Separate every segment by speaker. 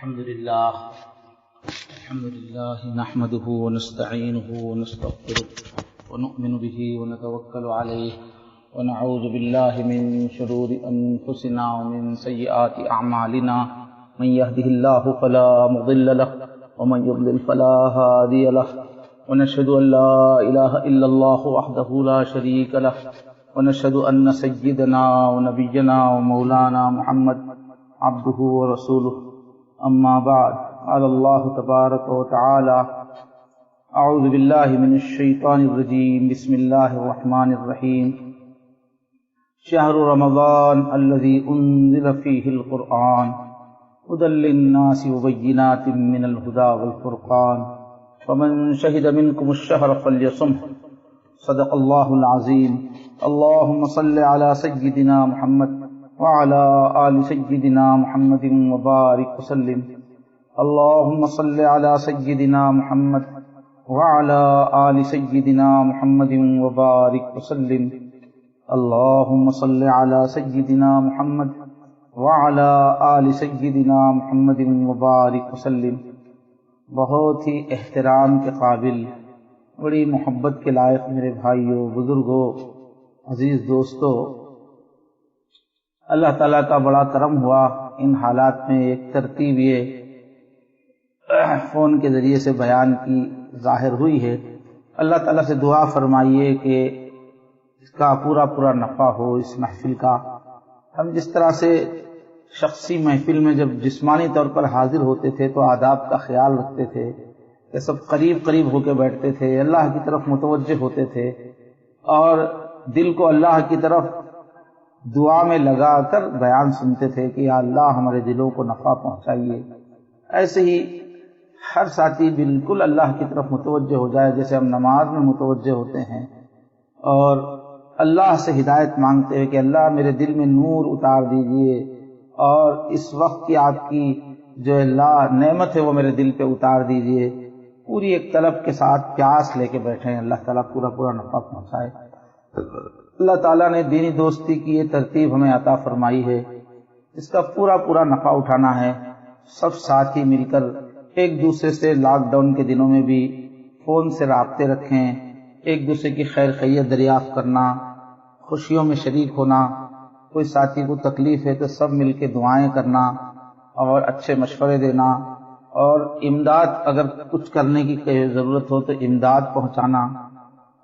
Speaker 1: الحمد لله نحمده ونستعينه ونستغفره ونؤمن به ونتوكل عليه ونعوذ بالله من شرور أنفسنا ومن سيئات أعمالنا من يهده الله فلا مضل له ومن يضلل فلا هادي له ونشهد أن لا إله إلا الله وحده لا شريك له ونشهد أن سيدنا ونبينا ومولانا محمد عبده ورسوله أما بعد قال الله تبارك وتعالى أعوذ بالله من الشيطان الرجيم بسم الله الرحمن الرحيم شهر رمضان الذي أنزل فيه القرآن هدى للناس وبينات من الهدى والفرقان فمن شهد منكم الشهر فليصمه صدق الله العظيم اللهم صل على سيدنا محمد وعلى آل سيدنا محمد وبارك وسلم اللهم صل على سيدنا محمد وعلى آل سيدنا محمد وبارك وسلم اللهم صل على سيدنا محمد وعلى آل سيدنا محمد وبارك وسلم۔ بہت ہی احترام کے قابل، بڑی محبت کے لائق میرے بھائیوں، بزرگوں، عزیز دوستوں، اللہ تعالیٰ کا بڑا کرم ہوا ان حالات میں ایک ترتیب یہ فون کے ذریعے سے بیان کی ظاہر ہوئی ہے۔ اللہ تعالیٰ سے دعا فرمائیے کہ اس کا پورا نفع ہو اس محفل کا۔ ہم جس طرح سے شخصی محفل میں جب جسمانی طور پر حاضر ہوتے تھے تو آداب کا خیال رکھتے تھے کہ سب قریب ہو کے بیٹھتے تھے، اللہ کی طرف متوجہ ہوتے تھے اور دل کو اللہ کی طرف دعا میں لگا کر بیان سنتے تھے کہ یا اللہ ہمارے دلوں کو نفع پہنچائیے۔ ایسے ہی ہر ساتھی بالکل اللہ کی طرف متوجہ ہو جائے جیسے ہم نماز میں متوجہ ہوتے ہیں اور اللہ سے ہدایت مانگتے ہیں کہ اللہ میرے دل میں نور اتار دیجئے اور اس وقت کی آپ کی جو اللہ نعمت ہے وہ میرے دل پہ اتار دیجئے۔ پوری ایک طلب کے ساتھ پیاس لے کے بیٹھیں، اللہ تعالیٰ پورا نفع پہنچائے۔ اللہ تعالیٰ نے دینی دوستی کی یہ ترتیب ہمیں عطا فرمائی ہے، اس کا پورا نفع اٹھانا ہے۔ سب ساتھی مل کر ایک دوسرے سے لاک ڈاؤن کے دنوں میں بھی فون سے رابطے رکھیں، ایک دوسرے کی خیر خیریت دریافت کرنا، خوشیوں میں شریک ہونا، کوئی ساتھی کو تکلیف ہے تو سب مل کے دعائیں کرنا اور اچھے مشورے دینا اور امداد اگر کچھ کرنے کی ضرورت ہو تو امداد پہنچانا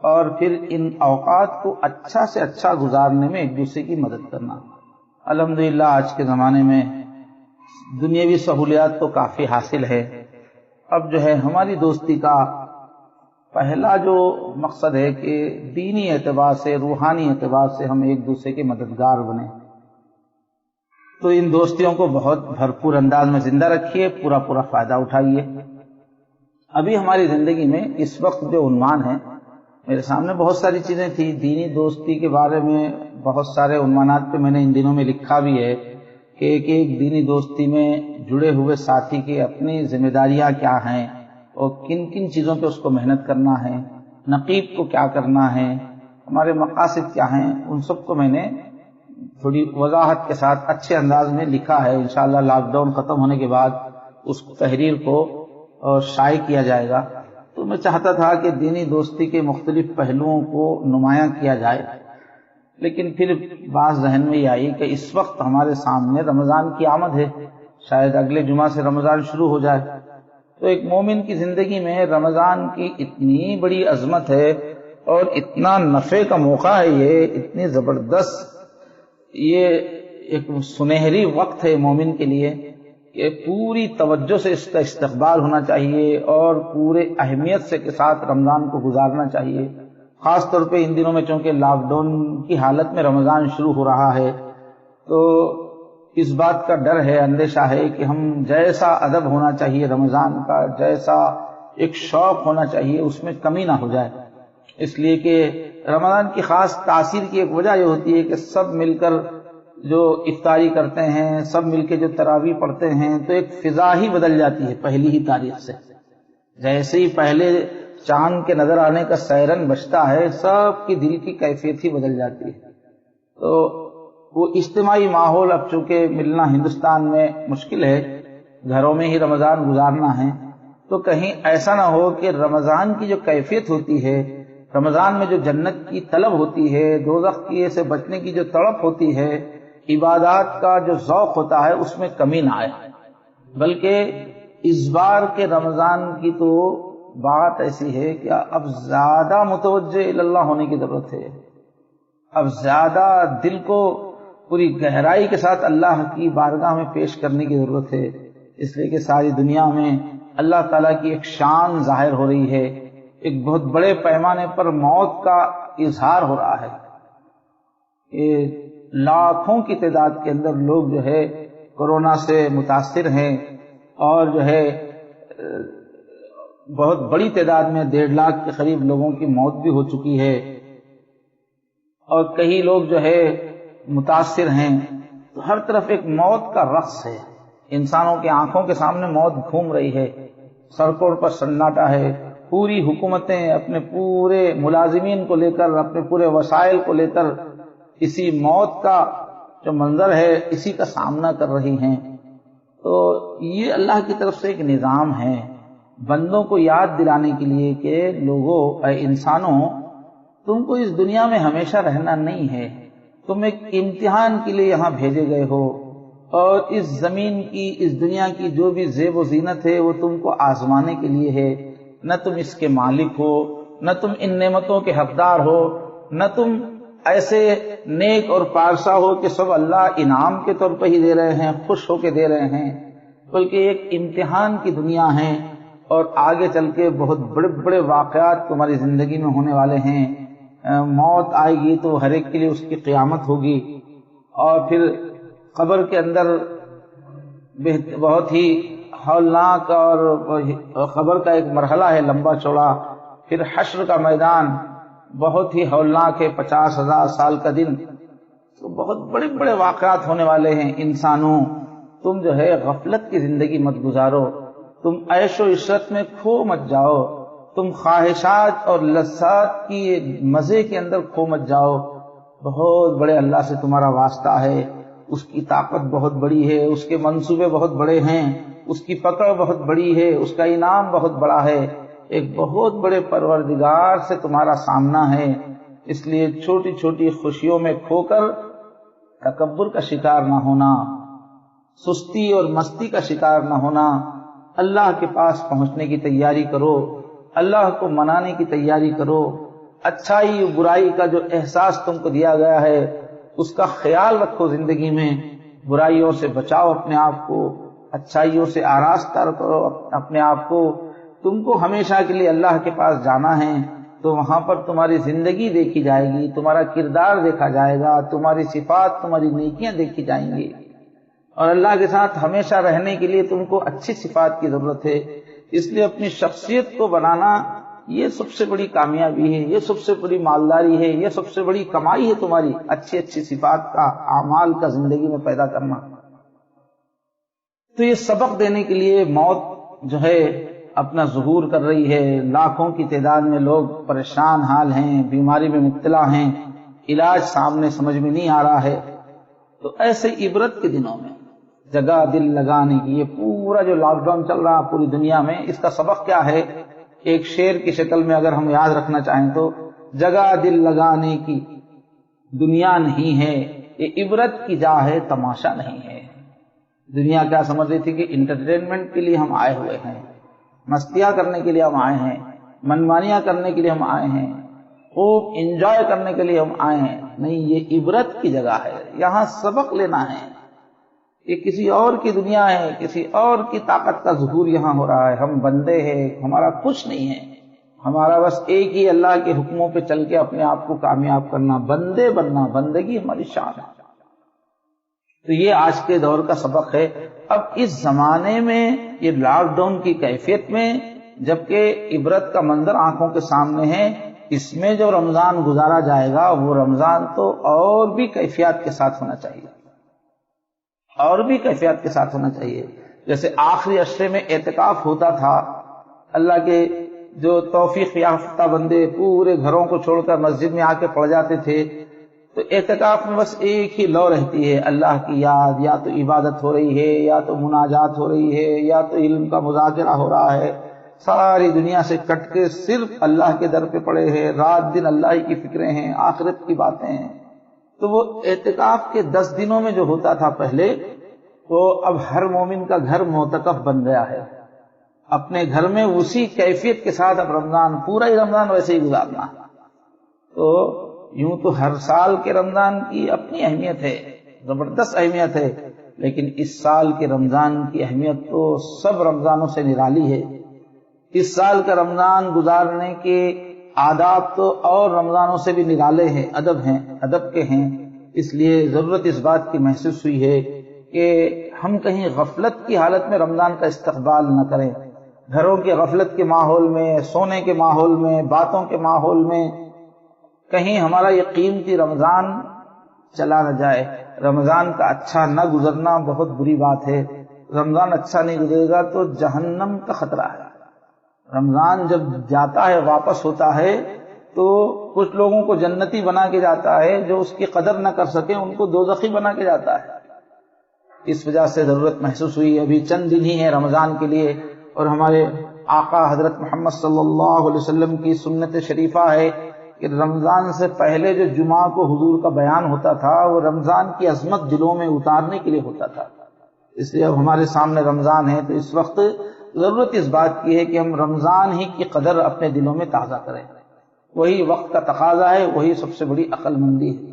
Speaker 1: اور پھر ان اوقات کو اچھا سے اچھا گزارنے میں ایک دوسرے کی مدد کرنا۔ الحمدللہ آج کے زمانے میں دنیاوی سہولیات تو کافی حاصل ہے، اب جو ہے ہماری دوستی کا پہلا جو مقصد ہے کہ دینی اعتبار سے، روحانی اعتبار سے ہم ایک دوسرے کے مددگار بنیں۔ تو ان دوستیوں کو بہت بھرپور انداز میں زندہ رکھیے، پورا فائدہ اٹھائیے۔ ابھی ہماری زندگی میں اس وقت جو عنوان ہے، میرے سامنے بہت ساری چیزیں تھی دینی دوستی کے بارے میں، بہت سارے عنوانات پہ میں نے ان دنوں میں لکھا بھی ہے کہ ایک دینی دوستی میں جڑے ہوئے ساتھی کی اپنی ذمہ داریاں کیا ہیں اور کن چیزوں پہ اس کو محنت کرنا ہے، نقیب کو کیا کرنا ہے، ہمارے مقاصد کیا ہیں، ان سب کو میں نے تھوڑی وضاحت کے ساتھ اچھے انداز میں لکھا ہے۔ انشاءاللہ لاک ڈاؤن ختم ہونے کے بعد اس تحریر کو شائع کیا جائے گا۔ تو میں چاہتا تھا کہ دینی دوستی کے مختلف پہلوؤں کو نمایاں کیا جائے، لیکن پھر بات ذہن میں یہ آئی کہ اس وقت ہمارے سامنے رمضان کی آمد ہے، شاید اگلے جمعہ سے رمضان شروع ہو جائے، تو ایک مومن کی زندگی میں رمضان کی اتنی بڑی عظمت ہے اور اتنا نفع کا موقع ہے، یہ اتنی زبردست، یہ ایک سنہری وقت ہے مومن کے لیے کہ پوری توجہ سے اس کا استقبال ہونا چاہیے اور پورے اہمیت سے کے ساتھ رمضان کو گزارنا چاہیے۔ خاص طور پہ ان دنوں میں چونکہ لاک ڈاؤن کی حالت میں رمضان شروع ہو رہا ہے تو اس بات کا ڈر ہے، اندیشہ ہے کہ ہم جیسا ادب ہونا چاہیے رمضان کا، جیسا ایک شوق ہونا چاہیے، اس میں کمی نہ ہو جائے۔ اس لیے کہ رمضان کی خاص تاثیر کی ایک وجہ یہ ہوتی ہے کہ سب مل کر جو افطاری کرتے ہیں، سب مل کے جو تراویح پڑھتے ہیں تو ایک فضا ہی بدل جاتی ہے پہلی ہی تاریخ سے۔ جیسے ہی پہلے چاند کے نظر آنے کا سیرن بجتا ہے، سب کی دل کی کیفیت ہی بدل جاتی ہے۔ تو وہ اجتماعی ماحول اب چونکہ ملنا ہندوستان میں مشکل ہے، گھروں میں ہی رمضان گزارنا ہے، تو کہیں ایسا نہ ہو کہ رمضان کی جو کیفیت ہوتی ہے، رمضان میں جو جنت کی طلب ہوتی ہے، دوزخ کی سے بچنے کی جو تڑپ ہوتی ہے، عبادات کا جو ذوق ہوتا ہے، اس میں کمی نہ آئے، بلکہ اس بار کے رمضان کی تو بات ایسی ہے کہ اب زیادہ متوجہ اللہ ہونے کی ضرورت ہے، اب زیادہ دل کو پوری گہرائی کے ساتھ اللہ کی بارگاہ میں پیش کرنے کی ضرورت ہے، اس لیے کہ ساری دنیا میں اللہ تعالیٰ کی ایک شان ظاہر ہو رہی ہے، ایک بہت بڑے پیمانے پر موت کا اظہار ہو رہا ہے، لاکھوں کی تعداد کے اندر لوگ جو ہے کورونا سے متاثر ہیں، اور جو ہے بہت بڑی تعداد میں 1.5 لاکھ کے قریب لوگوں کی موت بھی ہو چکی ہے، اور کئی لوگ جو ہے متاثر ہیں، تو ہر طرف ایک موت کا رقص ہے، انسانوں کی آنکھوں کے سامنے موت گھوم رہی ہے، سڑکوں پر سناٹا ہے، پوری حکومتیں اپنے پورے ملازمین کو لے کر، اپنے پورے وسائل کو لے کر اسی موت کا جو منظر ہے اسی کا سامنا کر رہی ہیں۔ تو یہ اللہ کی طرف سے ایک نظام ہے بندوں کو یاد دلانے کے لیے کہ لوگوں، اے انسانوں، تم کو اس دنیا میں ہمیشہ رہنا نہیں ہے، تم ایک امتحان کے لیے یہاں بھیجے گئے ہو، اور اس زمین کی، اس دنیا کی جو بھی زیب و زینت ہے وہ تم کو آزمانے کے لیے ہے، نہ تم اس کے مالک ہو، نہ تم ان نعمتوں کے حقدار ہو، نہ تم ایسے نیک اور پارسا ہو کہ سب اللہ انعام کے طور پہ ہی دے رہے ہیں، خوش ہو کے دے رہے ہیں، بلکہ ایک امتحان کی دنیا ہے، اور آگے چل کے بہت بڑے بڑے واقعات تمہاری زندگی میں ہونے والے ہیں۔ موت آئے گی تو ہر ایک کے لیے اس کی قیامت ہوگی، اور پھر قبر کے اندر بہت ہی ہولناک، اور قبر کا ایک مرحلہ ہے لمبا چوڑا، پھر حشر کا میدان بہت ہی ہولناک ہے، 50,000 سال کا دن، تو بہت بڑے بڑے واقعات ہونے والے ہیں۔ انسانوں، تم جو ہے غفلت کی زندگی مت گزارو، تم عیش و عشرت میں کھو مت جاؤ، تم خواہشات اور لذات کی مزے کے اندر کھو مت جاؤ، بہت بڑے اللہ سے تمہارا واسطہ ہے، اس کی طاقت بہت بڑی ہے، اس کے منصوبے بہت بڑے ہیں، اس کی پکڑ بہت بڑی ہے، اس کا انعام بہت بڑا ہے، ایک بہت بڑے پروردگار سے تمہارا سامنا ہے، اس لیے چھوٹی چھوٹی خوشیوں میں کھو کر تکبر کا شکار نہ ہونا، سستی اور مستی کا شکار نہ ہونا، اللہ کے پاس پہنچنے کی تیاری کرو، اللہ کو منانے کی تیاری کرو، اچھائی و برائی کا جو احساس تم کو دیا گیا ہے اس کا خیال رکھو، زندگی میں برائیوں سے بچاؤ اپنے آپ کو، اچھائیوں سے آراستہ کرو اپنے آپ کو۔ تم کو ہمیشہ کے لیے اللہ کے پاس جانا ہے، تو وہاں پر تمہاری زندگی دیکھی جائے گی، تمہارا کردار دیکھا جائے گا، تمہاری صفات، تمہاری نیکیاں دیکھی جائیں گی، اور اللہ کے ساتھ ہمیشہ رہنے کے لیے تم کو اچھی صفات کی ضرورت ہے۔ اس لیے اپنی شخصیت کو بنانا یہ سب سے بڑی کامیابی ہے، یہ سب سے بڑی مالداری ہے، یہ سب سے بڑی کمائی ہے، تمہاری اچھی اچھی صفات کا، اعمال کا زندگی میں پیدا کرنا۔ تو یہ سبق دینے کے لیے موت جو ہے اپنا ظہور کر رہی ہے، لاکھوں کی تعداد میں لوگ پریشان حال ہیں، بیماری میں مبتلا ہیں، علاج سامنے سمجھ میں نہیں آ رہا ہے۔ تو ایسے عبرت کے دنوں میں جگہ دل لگانے کی، یہ پورا جو لاک ڈاؤن چل رہا پوری دنیا میں، اس کا سبق کیا ہے؟ ایک شعر کی شکل میں اگر ہم یاد رکھنا چاہیں تو، جگہ دل لگانے کی دنیا نہیں ہے، یہ عبرت کی جا ہے، تماشا نہیں ہے۔ دنیا کیا سمجھ رہی تھی کہ انٹرٹینمنٹ کے لیے ہم آئے ہوئے ہیں، مستیاں کرنے کے لیے ہم آئے ہیں، منمانیاں کرنے کے لیے ہم آئے ہیں، خوب انجوائے کرنے کے لیے ہم آئے ہیں، نہیں، یہ عبرت کی جگہ ہے، یہاں سبق لینا ہے۔ یہ کسی اور کی دنیا ہے، کسی اور کی طاقت کا ظہور یہاں ہو رہا ہے، ہم بندے ہیں، ہمارا کچھ نہیں ہے، ہمارا بس ایک ہی اللہ کے حکموں پہ چل کے اپنے آپ کو کامیاب کرنا، بندے بننا، بندگی ہماری شان ہے۔ تو یہ آج کے دور کا سبق ہے۔ اب اس زمانے میں یہ لاک ڈاؤن کی کیفیت میں، جبکہ عبرت کا منظر آنکھوں کے سامنے ہے، اس میں جو رمضان گزارا جائے گا وہ رمضان تو اور بھی کیفیات کے ساتھ ہونا چاہیے، اور بھی کیفیات کے ساتھ ہونا چاہیے۔ جیسے آخری عشرے میں اعتکاف ہوتا تھا، اللہ کے جو توفیق یافتہ بندے پورے گھروں کو چھوڑ کر مسجد میں آ کے پڑ جاتے تھے، تو اعتکاف میں بس ایک ہی لو رہتی ہے، اللہ کی یاد، یا تو عبادت ہو رہی ہے، یا تو مناجات ہو رہی ہے، یا تو علم کا مذاکرہ ہو رہا ہے، ساری دنیا سے کٹ کے صرف اللہ کے در پہ پڑے ہیں، رات دن اللہ ہی کی فکریں ہیں، آخرت کی باتیں ہیں۔ تو وہ اعتکاف کے 10 دنوں میں جو ہوتا تھا پہلے، وہ اب ہر مومن کا گھر معتکف بن گیا ہے، اپنے گھر میں اسی کیفیت کے ساتھ اب رمضان، پورا ہی رمضان ویسے ہی گزارنا۔ تو یوں تو ہر سال کے رمضان کی اپنی اہمیت ہے، زبردست اہمیت ہے، لیکن اس سال کے رمضان کی اہمیت تو سب رمضانوں سے نرالی ہے۔ اس سال کا رمضان گزارنے کے آداب تو اور رمضانوں سے بھی نرالے ہیں، ادب کے ہیں۔ اس لیے ضرورت اس بات کی محسوس ہوئی ہے کہ ہم کہیں غفلت کی حالت میں رمضان کا استقبال نہ کریں، گھروں کے غفلت کے ماحول میں، سونے کے ماحول میں، باتوں کے ماحول میں کہیں ہمارا یہ قیمتی رمضان چلا نہ جائے۔ رمضان کا اچھا نہ گزرنا بہت بری بات ہے۔ رمضان اچھا نہیں گزرے گا تو جہنم کا خطرہ ہے۔ رمضان جب جاتا ہے، واپس ہوتا ہے، تو کچھ لوگوں کو جنتی بنا کے جاتا ہے، جو اس کی قدر نہ کر سکے ان کو دوزخی بنا کے جاتا ہے۔ اس وجہ سے ضرورت محسوس ہوئی، ابھی چند دن ہی ہیں رمضان کے لیے، اور ہمارے آقا حضرت محمد صلی اللہ علیہ وسلم کی سنت شریفہ ہے کہ رمضان سے پہلے جو جمعہ کو حضور کا بیان ہوتا تھا، وہ رمضان کی عظمت دلوں میں اتارنے کے لیے ہوتا تھا۔ اس لیے اب ہمارے سامنے رمضان ہے، تو اس وقت ضرورت اس بات کی ہے کہ ہم رمضان ہی کی قدر اپنے دلوں میں تازہ کریں۔ وہی وقت کا تقاضا ہے، وہی سب سے بڑی عقل مندی ہے۔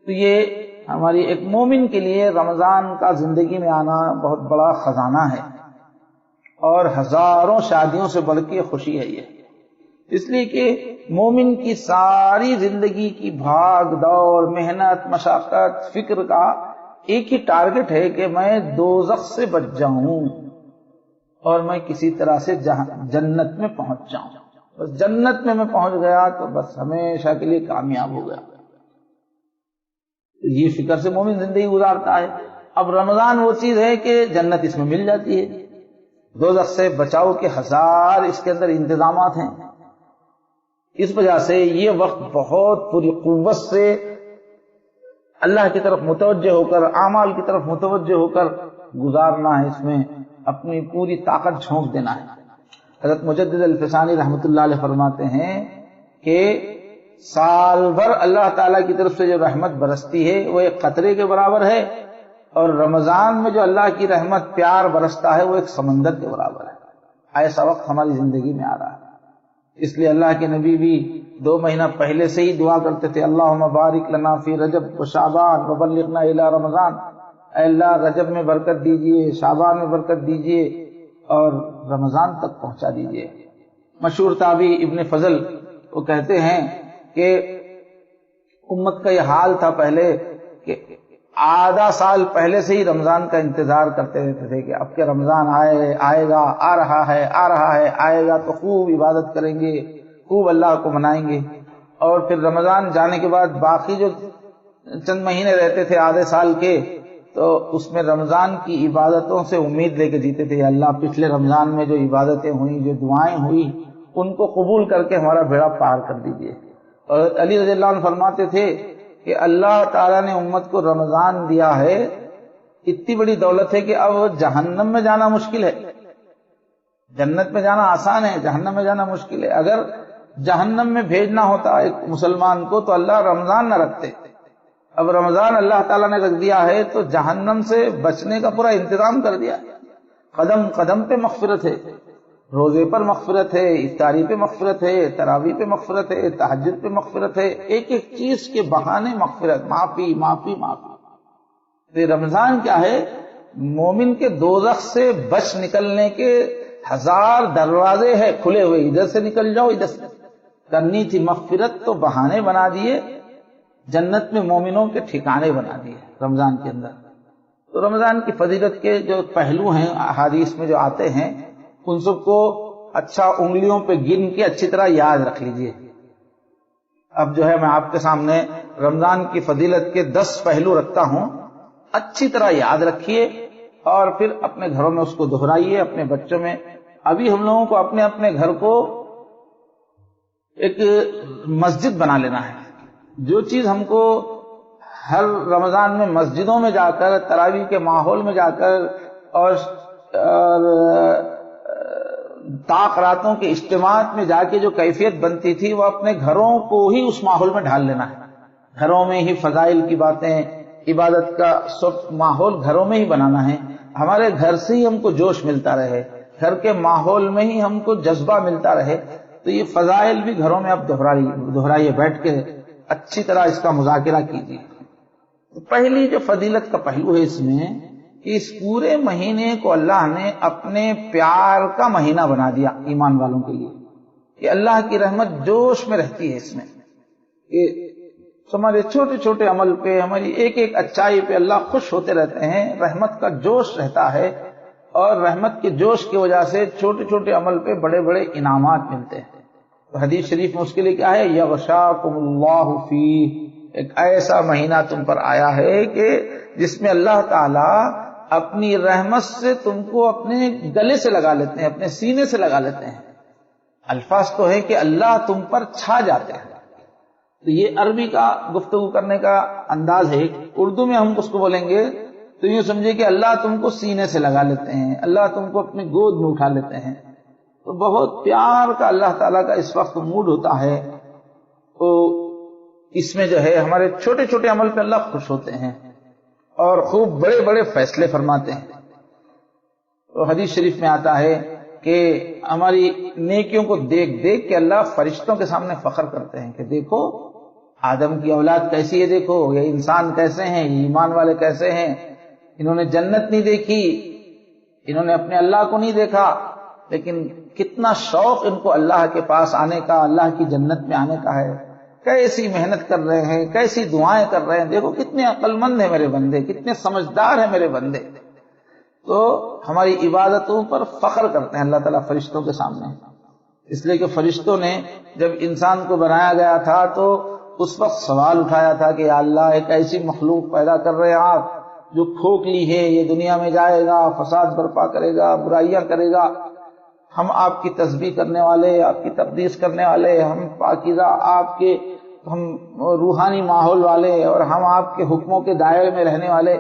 Speaker 1: تو یہ ہماری ایک مومن کے لیے رمضان کا زندگی میں آنا بہت بڑا خزانہ ہے، اور ہزاروں شادیوں سے بڑھ کے خوشی ہے یہ، اس لیے کہ مومن کی ساری زندگی کی بھاگ دوڑ، محنت، مشقت، فکر کا ایک ہی ٹارگٹ ہے کہ میں دوزخ سے بچ جاؤں اور میں کسی طرح سے جنت میں پہنچ جاؤں۔ بس جنت میں پہنچ گیا تو بس ہمیشہ کے لیے کامیاب ہو گیا۔ یہ فکر سے مومن زندگی گزارتا ہے۔ اب رمضان وہ چیز ہے کہ جنت اس میں مل جاتی ہے، دوزخ سے بچاؤ کے ہزار اس کے اندر انتظامات ہیں۔ اس وجہ سے یہ وقت بہت پوری قوت سے اللہ کی طرف متوجہ ہو کر، اعمال کی طرف متوجہ ہو کر گزارنا ہے، اس میں اپنی پوری طاقت جھونک دینا ہے۔ حضرت مجدد الفسانی رحمۃ اللہ علیہ فرماتے ہیں کہ سال بھر اللہ تعالیٰ کی طرف سے جو رحمت برستی ہے وہ ایک قطرے کے برابر ہے، اور رمضان میں جو اللہ کی رحمت پیار برستا ہے وہ ایک سمندر کے برابر ہے۔ ایسا وقت ہماری زندگی میں آ رہا ہے، اس لیے اللہ کے نبی بھی 2 مہینہ پہلے سے ہی دعا کرتے تھے، اللہم بارک لنا فی رجب و شعبان وبلغنا الی رمضان، اے اللہ رجب میں برکت دیجئے، شعبان میں برکت دیجئے، اور رمضان تک پہنچا دیجئے۔ مشہور تابعی ابن فضل وہ کہتے ہیں کہ امت کا یہ حال تھا پہلے کہ آدھا سال پہلے سے ہی رمضان کا انتظار کرتے رہتے تھے کہ اب کہ رمضان آئے گا، آ رہا ہے، آئے گا تو خوب عبادت کریں گے، خوب اللہ کو منائیں گے۔ اور پھر رمضان جانے کے بعد باقی جو چند مہینے رہتے تھے آدھے سال کے، تو اس میں رمضان کی عبادتوں سے امید لے کے جیتے تھے، اللہ پچھلے رمضان میں جو عبادتیں ہوئیں، جو دعائیں ہوئی، ان کو قبول کر کے ہمارا بیڑا پار کر دیجیے۔ اور علی رضی اللہ عنہ فرماتے تھے کہ اللہ تعالیٰ نے امت کو رمضان دیا ہے، اتنی بڑی دولت ہے کہ اب جہنم میں جانا مشکل ہے، جنت میں جانا آسان ہے، جہنم میں جانا مشکل ہے۔ اگر جہنم میں بھیجنا ہوتا ایک مسلمان کو تو اللہ رمضان نہ رکھتے، اب رمضان اللہ تعالیٰ نے رکھ دیا ہے تو جہنم سے بچنے کا پورا انتظام کر دیا۔ قدم قدم پہ مغفرت ہے، روزے پر مغفرت ہے، افطاری پہ مغفرت ہے، تراویح پہ مغفرت ہے، تہجد پہ مغفرت ہے، ایک ایک چیز کے بہانے مغفرت، معافی معافی معافی۔ رمضان کیا ہے؟ مومن کے دوزخ سے بچ نکلنے کے ہزار دروازے ہیں کھلے ہوئے، ادھر سے نکل جاؤ، ادھر سے کرنی تھی مغفرت تو بہانے بنا دیے، جنت میں مومنوں کے ٹھکانے بنا دیے رمضان کے اندر۔ تو رمضان کی فضیلت کے جو پہلو ہیں احادیث میں جو آتے ہیں، ان سب کو اچھا انگلیوں پہ گن کے اچھی طرح یاد رکھ لیجئے۔ اب جو ہے میں آپ کے سامنے رمضان کی فضیلت کے 10 پہلو رکھتا ہوں، اچھی طرح یاد رکھیے اور پھر اپنے گھروں میں اس کو دہرائیے، اپنے بچوں میں۔ ابھی ہم لوگوں کو اپنے اپنے گھر کو ایک مسجد بنا لینا ہے، جو چیز ہم کو ہر رمضان میں مسجدوں میں جا کر تراویح کے ماحول میں جا کر اور طاق راتوں کے اجتماعات میں جا کے جو کیفیت بنتی تھی وہ اپنے گھروں کو ہی اس ماحول میں ڈھال لینا ہے. گھروں میں ہی فضائل کی باتیں، عبادت کا سب ماحول گھروں میں ہی بنانا ہے. ہمارے گھر سے ہی ہم کو جوش ملتا رہے، گھر کے ماحول میں ہی ہم کو جذبہ ملتا رہے. تو یہ فضائل بھی گھروں میں آپ دہرائیے، بیٹھ کے اچھی طرح اس کا مذاکرہ کیجیے. پہلی جو فضیلت کا پہلو ہے اس میں کہ اس پورے مہینے کو اللہ نے اپنے پیار کا مہینہ بنا دیا ایمان والوں کے لیے، کہ اللہ کی رحمت جوش میں رہتی ہے اس میں، کہ ہمارے چھوٹے چھوٹے عمل پہ، ہماری ایک ایک اچائی پہ اللہ خوش ہوتے رہتے ہیں، رحمت کا جوش رہتا ہے. اور رحمت کے جوش کی وجہ سے چھوٹے چھوٹے عمل پہ بڑے بڑے انعامات ملتے ہیں. تو حدیث شریف میں اس کے لیے کیا ہے؟ یغشاکم اللہ فیہ، ایک ایسا مہینہ تم پر آیا ہے کہ جس میں اللہ تعالی اپنی رحمت سے تم کو اپنے گلے سے لگا لیتے ہیں، اپنے سینے سے لگا لیتے ہیں. الفاظ تو ہے کہ اللہ تم پر چھا جاتے ہیں. تو یہ عربی کا گفتگو کرنے کا انداز ہے. اردو میں ہم اس کو بولیں گے تو یوں سمجھے کہ اللہ تم کو سینے سے لگا لیتے ہیں، اللہ تم کو اپنی گود میں اٹھا لیتے ہیں. تو بہت پیار کا اللہ تعالیٰ کا اس وقت موڈ ہوتا ہے. تو اس میں جو ہے ہمارے چھوٹے چھوٹے عمل پہ اللہ خوش ہوتے ہیں اور خوب بڑے بڑے فیصلے فرماتے ہیں. تو حدیث شریف میں آتا ہے کہ ہماری نیکیوں کو دیکھ دیکھ کے اللہ فرشتوں کے سامنے فخر کرتے ہیں کہ دیکھو آدم کی اولاد کیسی ہے، دیکھو یہ انسان کیسے ہیں، یہ ایمان والے کیسے ہیں. انہوں نے جنت نہیں دیکھی، انہوں نے اپنے اللہ کو نہیں دیکھا، لیکن کتنا شوق ان کو اللہ کے پاس آنے کا، اللہ کی جنت میں آنے کا ہے. کیسی محنت کر رہے ہیں، کیسی دعائیں کر رہے ہیں، دیکھو کتنے عقل مند ہیں میرے بندے، کتنے سمجھدار ہیں میرے بندے. تو ہماری عبادتوں پر فخر کرتے ہیں اللہ تعالیٰ فرشتوں کے سامنے. اس لیے کہ فرشتوں نے جب انسان کو بنایا گیا تھا تو اس وقت سوال اٹھایا تھا کہ یا اللہ ایک ایسی مخلوق پیدا کر رہے ہیں آپ جو کھوکھلی ہے، یہ دنیا میں جائے گا، فساد برپا کرے گا، برائیاں کرے گا. ہم آپ کی تسبیح کرنے والے، آپ کی تقدیس کرنے والے، ہم پاکیزہ آپ کے، ہم روحانی ماحول والے، اور ہم آپ کے حکموں کے دائرے میں رہنے والے،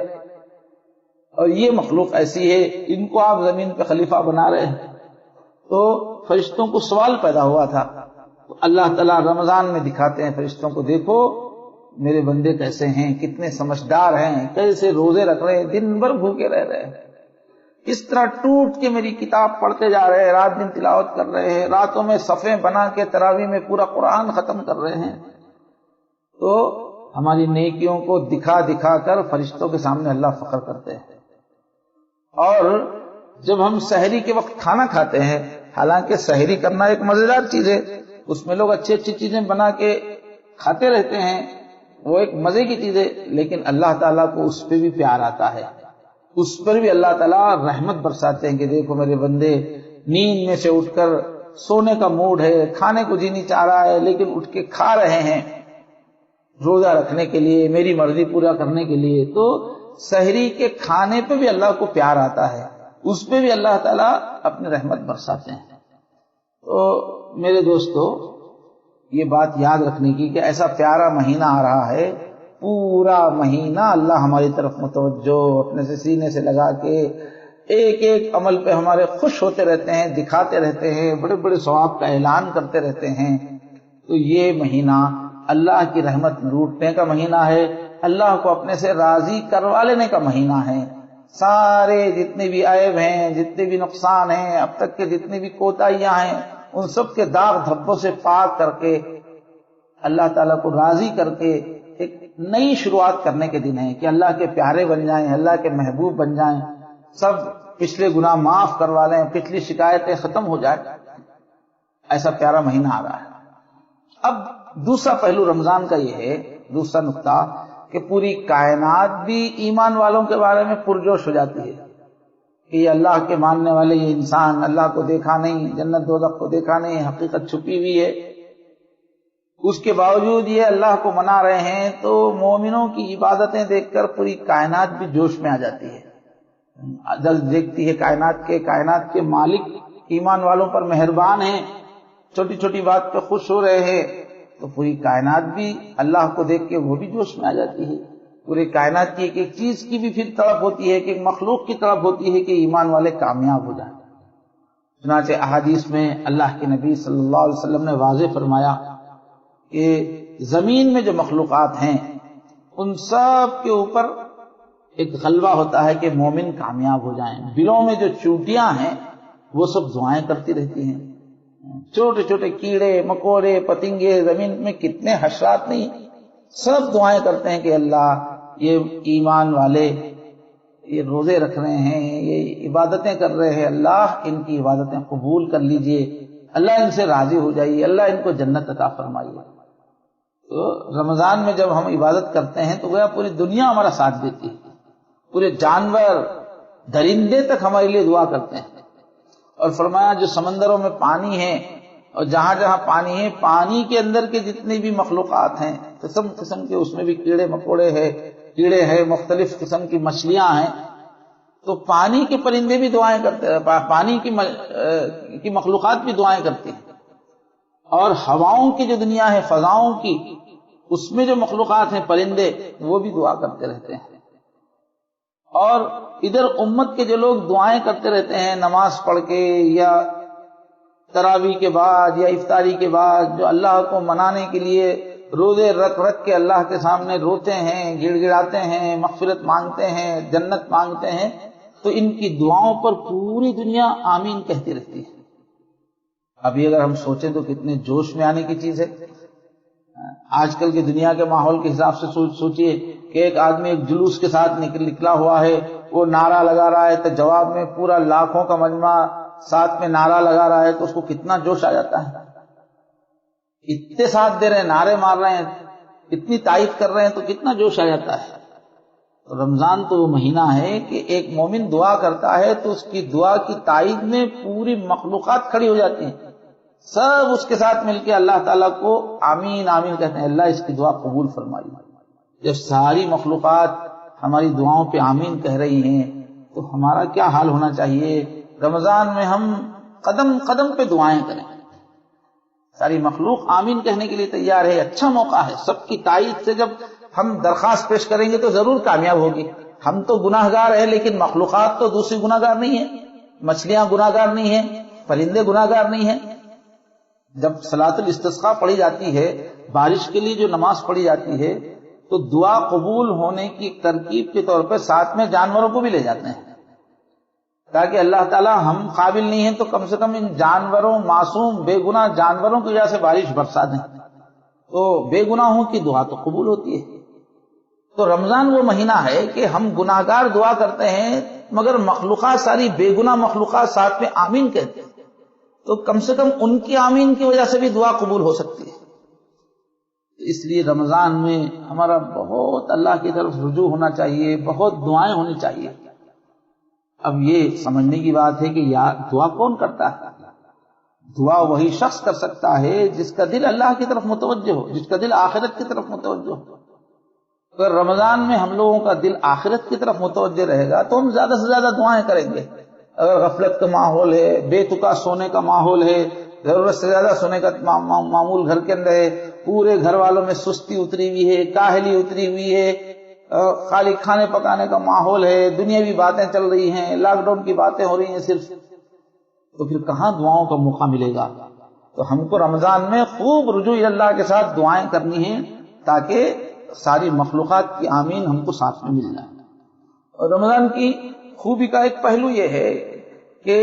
Speaker 1: اور یہ مخلوق ایسی ہے، ان کو آپ زمین پہ خلیفہ بنا رہے ہیں. تو فرشتوں کو سوال پیدا ہوا تھا. تو اللہ تعالیٰ رمضان میں دکھاتے ہیں فرشتوں کو، دیکھو میرے بندے کیسے ہیں، کتنے سمجھدار ہیں، کیسے روزے رکھ رہے ہیں، دن بھر بھوکے رہ رہے ہیں، اس طرح ٹوٹ کے میری کتاب پڑھتے جا رہے ہیں، رات دن تلاوت کر رہے ہیں، راتوں میں صفیں بنا کے تراویح میں پورا قرآن ختم کر رہے ہیں. تو ہماری نیکیوں کو دکھا دکھا کر فرشتوں کے سامنے اللہ فخر کرتے ہیں. اور جب ہم سحری کے وقت کھانا کھاتے ہیں، حالانکہ سحری کرنا ایک مزیدار چیز ہے، اس میں لوگ اچھی اچھی چیزیں بنا کے کھاتے رہتے ہیں، وہ ایک مزے کی چیز ہے، لیکن اللہ تعالیٰ کو اس پہ بھی پیار آتا ہے. اس پر بھی اللہ تعالیٰ رحمت برساتے ہیں کہ دیکھو میرے بندے نیند میں سے اٹھ کر، سونے کا موڈ ہے، کھانے کو جی نہیں چاہ رہا ہے، لیکن اٹھ کے کھا رہے ہیں روزہ رکھنے کے لیے، میری مرضی پورا کرنے کے لیے. تو سحری کے کھانے پہ بھی اللہ کو پیار آتا ہے، اس پہ بھی اللہ تعالیٰ اپنی رحمت برساتے ہیں. تو میرے دوستو یہ بات یاد رکھنے کی کہ ایسا پیارا مہینہ آ رہا ہے، پورا مہینہ اللہ ہماری طرف متوجہ، اپنے سے سینے سے لگا کے ایک ایک عمل پہ ہمارے خوش ہوتے رہتے ہیں، دکھاتے رہتے ہیں، بڑے بڑے ثواب کا اعلان کرتے رہتے ہیں. تو یہ مہینہ اللہ کی رحمت لوٹنے کا مہینہ ہے، اللہ کو اپنے سے راضی کروا لینے کا مہینہ ہے. سارے جتنے بھی عیب ہیں، جتنے بھی نقصان ہیں، اب تک کے جتنی بھی کوتاہیاں ہیں، ان سب کے داغ دھبوں سے پاک کر کے اللہ تعالیٰ کو راضی کر کے ایک نئی شروعات کرنے کے دن ہے کہ اللہ کے پیارے بن جائیں، اللہ کے محبوب بن جائیں، سب پچھلے گناہ معاف کروا لیں، پچھلی شکایتیں ختم ہو جائیں. ایسا پیارا مہینہ آ رہا ہے. اب دوسرا پہلو رمضان کا یہ ہے، دوسرا نقطہ، کہ پوری کائنات بھی ایمان والوں کے بارے میں پرجوش ہو جاتی ہے کہ یہ اللہ کے ماننے والے، یہ انسان اللہ کو دیکھا نہیں، جنت دوزخ کو دیکھا نہیں، حقیقت چھپی ہوئی ہے، اس کے باوجود یہ اللہ کو منا رہے ہیں. تو مومنوں کی عبادتیں دیکھ کر پوری کائنات بھی جوش میں آ جاتی ہے. جب دیکھتی ہے کائنات کے مالک ایمان والوں پر مہربان ہیں، چھوٹی چھوٹی بات پہ خوش ہو رہے ہیں، تو پوری کائنات بھی اللہ کو دیکھ کے وہ بھی جوش میں آ جاتی ہے. پورے کائنات کی ایک چیز کی بھی پھر تڑپ ہوتی ہے کہ ایک مخلوق کی تڑپ ہوتی ہے کہ ایمان والے کامیاب ہو جائیں. چنانچہ احادیث میں اللہ کے نبی صلی اللہ علیہ وسلم نے واضح فرمایا کہ زمین میں جو مخلوقات ہیں ان سب کے اوپر ایک غلبہ ہوتا ہے کہ مومن کامیاب ہو جائیں. بلوں میں جو چونٹیاں ہیں وہ سب دعائیں کرتی رہتی ہیں. چھوٹے چھوٹے کیڑے مکوڑے پتنگے زمین میں کتنے حشرات نہیں سب دعائیں کرتے ہیں کہ اللہ یہ ایمان والے یہ روزے رکھ رہے ہیں یہ عبادتیں کر رہے ہیں اللہ ان کی عبادتیں قبول کر لیجئے اللہ ان سے راضی ہو جائیے اللہ ان کو جنت عطا فرمائیے. تو رمضان میں جب ہم عبادت کرتے ہیں تو گویا پوری دنیا ہمارا ساتھ دیتی ہے. پورے جانور درندے تک ہمارے لیے دعا کرتے ہیں. اور فرمایا جو سمندروں میں پانی ہے اور جہاں جہاں پانی ہے پانی کے اندر کے جتنی بھی مخلوقات ہیں قسم قسم کے اس میں بھی کیڑے مکوڑے ہیں مختلف قسم کی مچھلیاں ہیں تو پانی کے پرندے بھی دعائیں کرتے ہیں پانی کی مخلوقات بھی دعائیں کرتی ہیں. اور ہواؤں کی جو دنیا ہے فضاؤں کی اس میں جو مخلوقات ہیں پرندے وہ بھی دعا کرتے رہتے ہیں. اور ادھر امت کے جو لوگ دعائیں کرتے رہتے ہیں نماز پڑھ کے یا تراویح کے بعد یا افطاری کے بعد جو اللہ کو منانے کے لیے روزے رکھ کے اللہ کے سامنے روتے ہیں گڑ گڑاتے ہیں مغفرت مانگتے ہیں جنت مانگتے ہیں تو ان کی دعاؤں پر پوری دنیا آمین کہتی رہتی ہے. ابھی اگر ہم سوچیں تو کتنے جوش میں آنے کی چیز ہے. آج کل کی دنیا کے ماحول کے حساب سے سوچئے کہ ایک آدمی ایک جلوس کے ساتھ نکلا ہوا ہے وہ نعرہ لگا رہا ہے تو جواب میں پورا لاکھوں کا مجمع ساتھ میں نعرہ لگا رہا ہے تو اس کو کتنا جوش آ جاتا ہے. اتنے ساتھ دے رہے ہیں نعرے مار رہے ہیں اتنی تائید کر رہے ہیں تو کتنا جوش آ جاتا ہے. تو رمضان تو وہ مہینہ ہے کہ ایک مومن دعا کرتا ہے تو اس کی دعا کی تائید میں پوری مخلوقات کھڑی ہو جاتی ہیں سب اس کے ساتھ مل کے اللہ تعالیٰ کو آمین آمین کہتے ہیں اللہ اس کی دعا قبول فرمائی. جب ساری مخلوقات ہماری دعاؤں پہ آمین کہہ رہی ہیں تو ہمارا کیا حال ہونا چاہیے. رمضان میں ہم قدم قدم پہ دعائیں کریں. ساری مخلوق آمین کہنے کے لیے تیار ہے. اچھا موقع ہے سب کی تائید سے جب ہم درخواست پیش کریں گے تو ضرور کامیاب ہوگی. ہم تو گناہ گار ہیں لیکن مخلوقات تو دوسری گناہ گار نہیں ہیں. مچھلیاں گناہ گار نہیں ہیں پرندے گناہ گار نہیں ہیں. جب صلاۃ الاستسقاء پڑھی جاتی ہے بارش کے لیے جو نماز پڑھی جاتی ہے تو دعا قبول ہونے کی ترکیب کے طور پر ساتھ میں جانوروں کو بھی لے جاتے ہیں تاکہ اللہ تعالیٰ ہم قابل نہیں ہیں تو کم سے کم ان جانوروں معصوم بے گناہ جانوروں کی وجہ سے بارش برسا دیں تو بے گناہوں کی دعا تو قبول ہوتی ہے. تو رمضان وہ مہینہ ہے کہ ہم گناہگار دعا کرتے ہیں مگر مخلوقات ساری بے گناہ مخلوقات ساتھ میں آمین کہتے ہیں تو کم سے کم ان کی آمین کی وجہ سے بھی دعا قبول ہو سکتی ہے. اس لیے رمضان میں ہمارا بہت اللہ کی طرف رجوع ہونا چاہیے بہت دعائیں ہونی چاہیے. اب یہ سمجھنے کی بات ہے کہ دعا کون کرتا ہے. دعا وہی شخص کر سکتا ہے جس کا دل اللہ کی طرف متوجہ ہو جس کا دل آخرت کی طرف متوجہ ہو. اگر رمضان میں ہم لوگوں کا دل آخرت کی طرف متوجہ رہے گا تو ہم زیادہ سے زیادہ دعائیں کریں گے. اگر غفلت کا ماحول ہے بے تکا سونے کا ماحول ہے ضرورت سے زیادہ سونے کا معمول گھر کے اندر ہے پورے گھر والوں میں سستی اتری ہوئی ہے کاہلی اتری ہوئی ہے خالی کھانے پکانے کا ماحول ہے دنیاوی باتیں چل رہی ہیں لاک ڈاؤن کی باتیں ہو رہی ہیں صرف تو پھر کہاں دعاؤں کا موقع ملے گا. تو ہم کو رمضان میں خوب رجوع اللہ کے ساتھ دعائیں کرنی ہیں تاکہ ساری مخلوقات کی آمین ہم کو ساتھ میں مل جائے. اور رمضان کی خوبی کا ایک پہلو یہ ہے کہ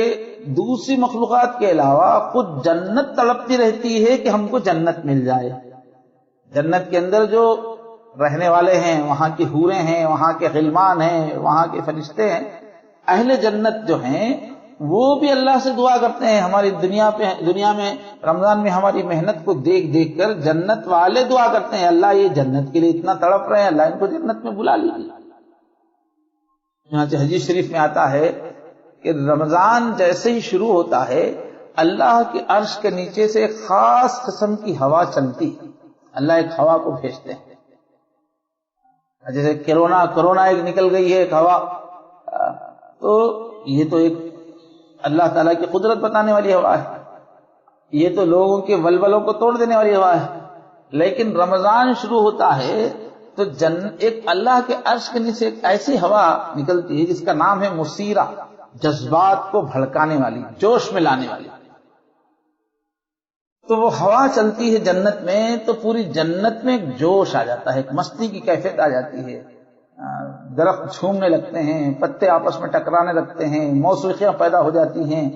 Speaker 1: دوسری مخلوقات کے علاوہ خود جنت تڑپتی رہتی ہے کہ ہم کو جنت مل جائے. جنت کے اندر جو رہنے والے ہیں وہاں کی حوریں ہیں وہاں کے غلمان ہیں وہاں کے فرشتے ہیں اہل جنت جو ہیں وہ بھی اللہ سے دعا کرتے ہیں. ہماری دنیا میں رمضان میں ہماری محنت کو دیکھ کر جنت والے دعا کرتے ہیں اللہ یہ جنت کے لیے اتنا تڑپ رہے ہیں اللہ ان کو جنت میں بلا لیجیے. یہاں سے حدیث شریف میں آتا ہے کہ رمضان جیسے ہی شروع ہوتا ہے اللہ کے عرش کے نیچے سے ایک خاص قسم کی ہوا چلتی اللہ ایک ہوا کو بھیجتے ہیں. جیسے کرونا ایک نکل گئی ہے ایک ہوا تو یہ تو ایک اللہ تعالیٰ کی قدرت بتانے والی ہوا ہے. یہ تو لوگوں کے ولولوں کو توڑ دینے والی ہوا ہے. لیکن رمضان شروع ہوتا ہے تو ایک اللہ کے عرش کے نیچے ایک ایسی ہوا نکلتی ہے جس کا نام ہے مسیرہ، جذبات کو بھڑکانے والی، جوش میں لانے والی۔ تو وہ ہوا چلتی ہے جنت میں تو پوری جنت میں ایک جوش آ جاتا ہے، ایک مستی کی کیفیت آ جاتی ہے، درخت جھومنے لگتے ہیں، پتے آپس میں ٹکرانے لگتے ہیں، موسیقیاں پیدا ہو جاتی ہیں،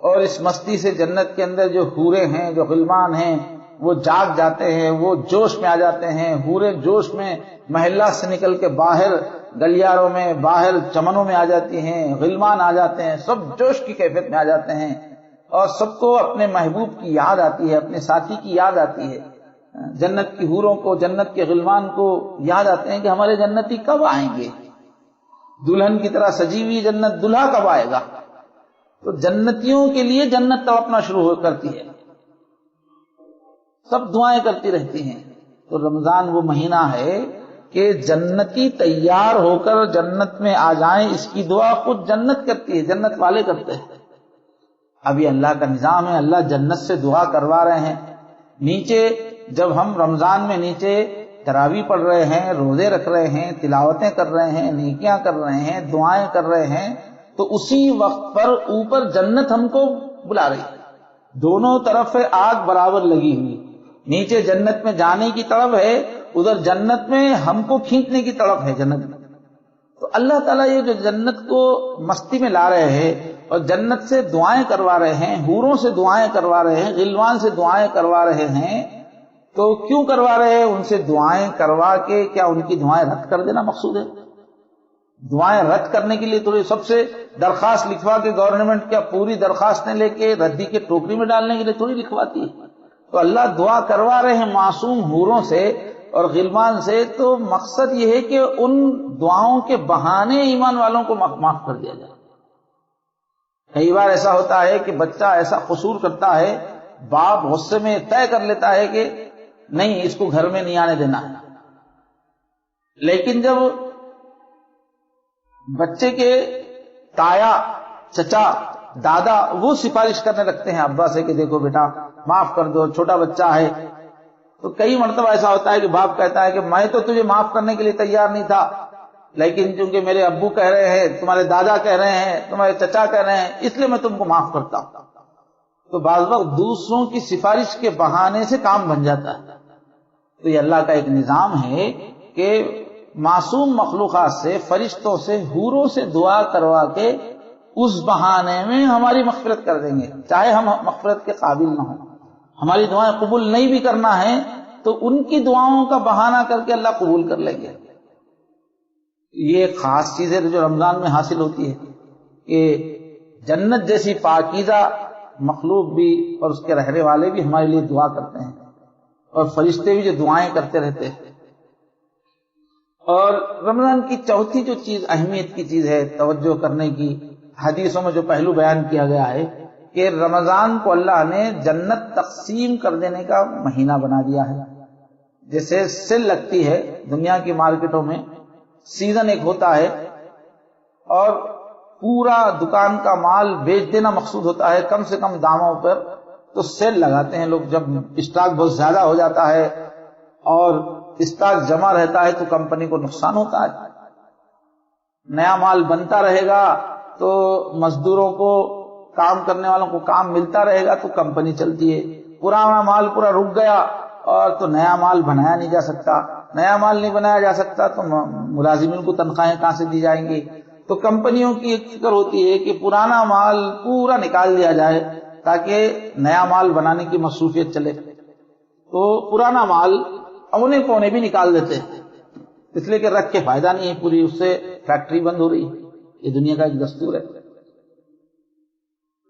Speaker 1: اور اس مستی سے جنت کے اندر جو حوریں ہیں، جو غلمان ہیں، وہ جاگ جاتے ہیں، وہ جوش میں آ جاتے ہیں۔ حوریں جوش میں محلہ سے نکل کے باہر گلیاروں میں، باہر چمنوں میں آ جاتی ہیں، غلمان آ جاتے ہیں، سب جوش کی کیفیت میں آ جاتے ہیں، اور سب کو اپنے محبوب کی یاد آتی ہے، اپنے ساتھی کی یاد آتی ہے۔ جنت کی حوروں کو، جنت کے غلمان کو یاد آتے ہیں کہ ہمارے جنتی کب آئیں گے، دلہن کی طرح سجی ہوئی جنت، دلہا کب آئے گا۔ تو جنتیوں کے لیے جنت تڑپنا شروع کرتی ہے، سب دعائیں کرتی رہتی ہیں۔ تو رمضان وہ مہینہ ہے کہ جنتی تیار ہو کر جنت میں آ جائیں، اس کی دعا خود جنت کرتی ہے، جنت والے کرتے ہیں۔ اب یہ اللہ کا نظام ہے، اللہ جنت سے دعا کروا رہے ہیں۔ نیچے جب ہم رمضان میں نیچے تراویح پڑھ رہے ہیں، روزے رکھ رہے ہیں، تلاوتیں کر رہے ہیں، نیکیاں کر رہے ہیں، دعائیں کر رہے ہیں، تو اسی وقت پر اوپر جنت ہم کو بلا رہی ہے، دونوں طرف آگ برابر لگی ہوئی، نیچے جنت میں جانے کی طرف ہے، ادھر جنت میں ہم کو کھینچنے کی طرف ہے جنت میں۔ تو اللہ تعالیٰ یہ جو جنت کو مستی میں لا رہے ہیں اور جنت سے دعائیں کروا رہے ہیں، حوروں سے دعائیں کروا رہے ہیں، غلمان سے دعائیں کروا رہے ہیں، تو کیوں کروا رہے ہیں؟ ان سے دعائیں کروا کے کیا ان کی دعائیں رد کر دینا مقصود ہے؟ دعائیں رد کرنے کے لیے تو سب سے درخواست لکھوا کے گورنمنٹ کیا پوری درخواستیں لے کے ردی کے ٹوکری میں ڈالنے کے لیے تھوڑی لکھواتی ہے؟ تو اللہ دعا کروا رہے ہیں معصوم حوروں سے اور غلمان سے، تو مقصد یہ ہے کہ ان دعاؤں کے بہانے ایمان والوں کو معاف کر دیا جائے۔ کئی بار ایسا ہوتا ہے کہ بچہ ایسا قصور کرتا ہے، باپ غصے میں طے کر لیتا ہے کہ نہیں اس کو گھر میں نہیں آنے دینا ہے، لیکن جب بچے کے تایا، چچا، دادا وہ سفارش کرنے لگتے ہیں ابا سے کہ دیکھو بیٹا معاف کر دو، چھوٹا بچہ ہے، تو کئی مرتبہ ایسا ہوتا ہے کہ باپ کہتا ہے کہ میں تو تجھے معاف کرنے کے لیے تیار نہیں تھا، لیکن چونکہ میرے ابو کہہ رہے ہیں، تمہارے دادا کہہ رہے ہیں، تمہارے چچا کہہ رہے ہیں، اس لیے میں تم کو معاف کرتا ہوں۔ تو بعض وقت دوسروں کی سفارش کے بہانے سے کام بن جاتا ہے۔ تو یہ اللہ کا ایک نظام ہے کہ معصوم مخلوقات سے، فرشتوں سے، حوروں سے دعا کروا کے اس بہانے میں ہماری مغفرت کر دیں گے، چاہے ہم مغفرت کے قابل نہ ہوں۔ ہماری دعائیں قبول نہیں بھی کرنا ہے تو ان کی دعاؤں کا بہانہ کر کے اللہ قبول کر لیں گے۔ یہ ایک خاص چیز ہے جو رمضان میں حاصل ہوتی ہے کہ جنت جیسی پاکیزہ مخلوق بھی اور اس کے رہنے والے بھی ہمارے لیے دعا کرتے ہیں، اور فرشتے بھی جو دعائیں کرتے رہتے ہیں۔ اور رمضان کی چوتھی جو چیز اہمیت کی چیز ہے توجہ کرنے کی، حدیثوں میں جو پہلو بیان کیا گیا ہے کہ رمضان کو اللہ نے جنت تقسیم کر دینے کا مہینہ بنا دیا ہے۔ جیسے سیل لگتی ہے دنیا کی مارکیٹوں میں، سیزن ایک ہوتا ہے اور پورا دکان کا مال بیچ دینا مقصود ہوتا ہے کم سے کم داموں پر، تو سیل لگاتے ہیں لوگ۔ جب اسٹاک بہت زیادہ ہو جاتا ہے اور اسٹاک جمع رہتا ہے تو کمپنی کو نقصان ہوتا ہے، نیا مال بنتا رہے گا تو مزدوروں کو، کام کرنے والوں کو کام ملتا رہے گا تو کمپنی چلتی ہے۔ پرانا مال پورا رک گیا اور تو نیا مال بنایا نہیں جا سکتا، نیا مال نہیں بنایا جا سکتا تو ملازمین کو تنخواہیں کہاں سے دی جائیں گی؟ تو کمپنیوں کی ایک فکر ہوتی ہے کہ پرانا مال پورا نکال دیا جائے تاکہ نیا مال بنانے کی مصروفیت چلے، تو پرانا مال اونے پونے بھی نکال دیتے ہیں، اس لیے کہ رکھ کے فائدہ نہیں ہے، پوری اس سے فیکٹری بند ہو رہی ہے۔ یہ دنیا کا ایک دستور ہے۔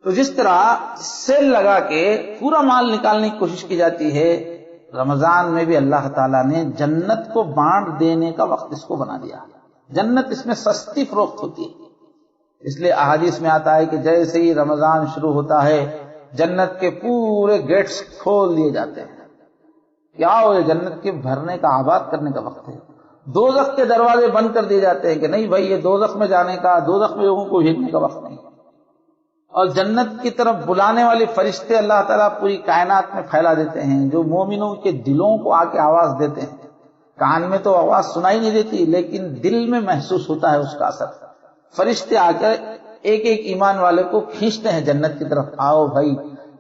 Speaker 1: تو جس طرح سیل لگا کے پورا مال نکالنے کی کوشش کی جاتی ہے، رمضان میں بھی اللہ تعالیٰ نے جنت کو بانٹ دینے کا وقت اس کو بنا دیا۔ جنت اس میں سستی فروخت ہوتی ہے، اس لیے احادیث میں آتا ہے کہ جیسے ہی رمضان شروع ہوتا ہے جنت کے پورے گیٹس کھول دیے جاتے ہیں۔ کیا ہو، جنت کے بھرنے کا، آباد کرنے کا وقت ہے۔ دوزخ کے دروازے بند کر دیے جاتے ہیں کہ نہیں بھائی یہ دوزخ میں جانے کا، دوزخ میں لوگوں کو بھیجنے کا وقت نہیں، اور جنت کی طرف بلانے والے فرشتے اللہ تعالیٰ پوری کائنات میں پھیلا دیتے ہیں، جو مومنوں کے دلوں کو آ کے آواز دیتے ہیں. کان میں تو آواز سنائی نہیں دیتی، لیکن دل میں محسوس ہوتا ہے اس کا اثر. فرشتے آ کر ایک ایک ایمان والے کو کھینچتے ہیں جنت کی طرف. آؤ بھائی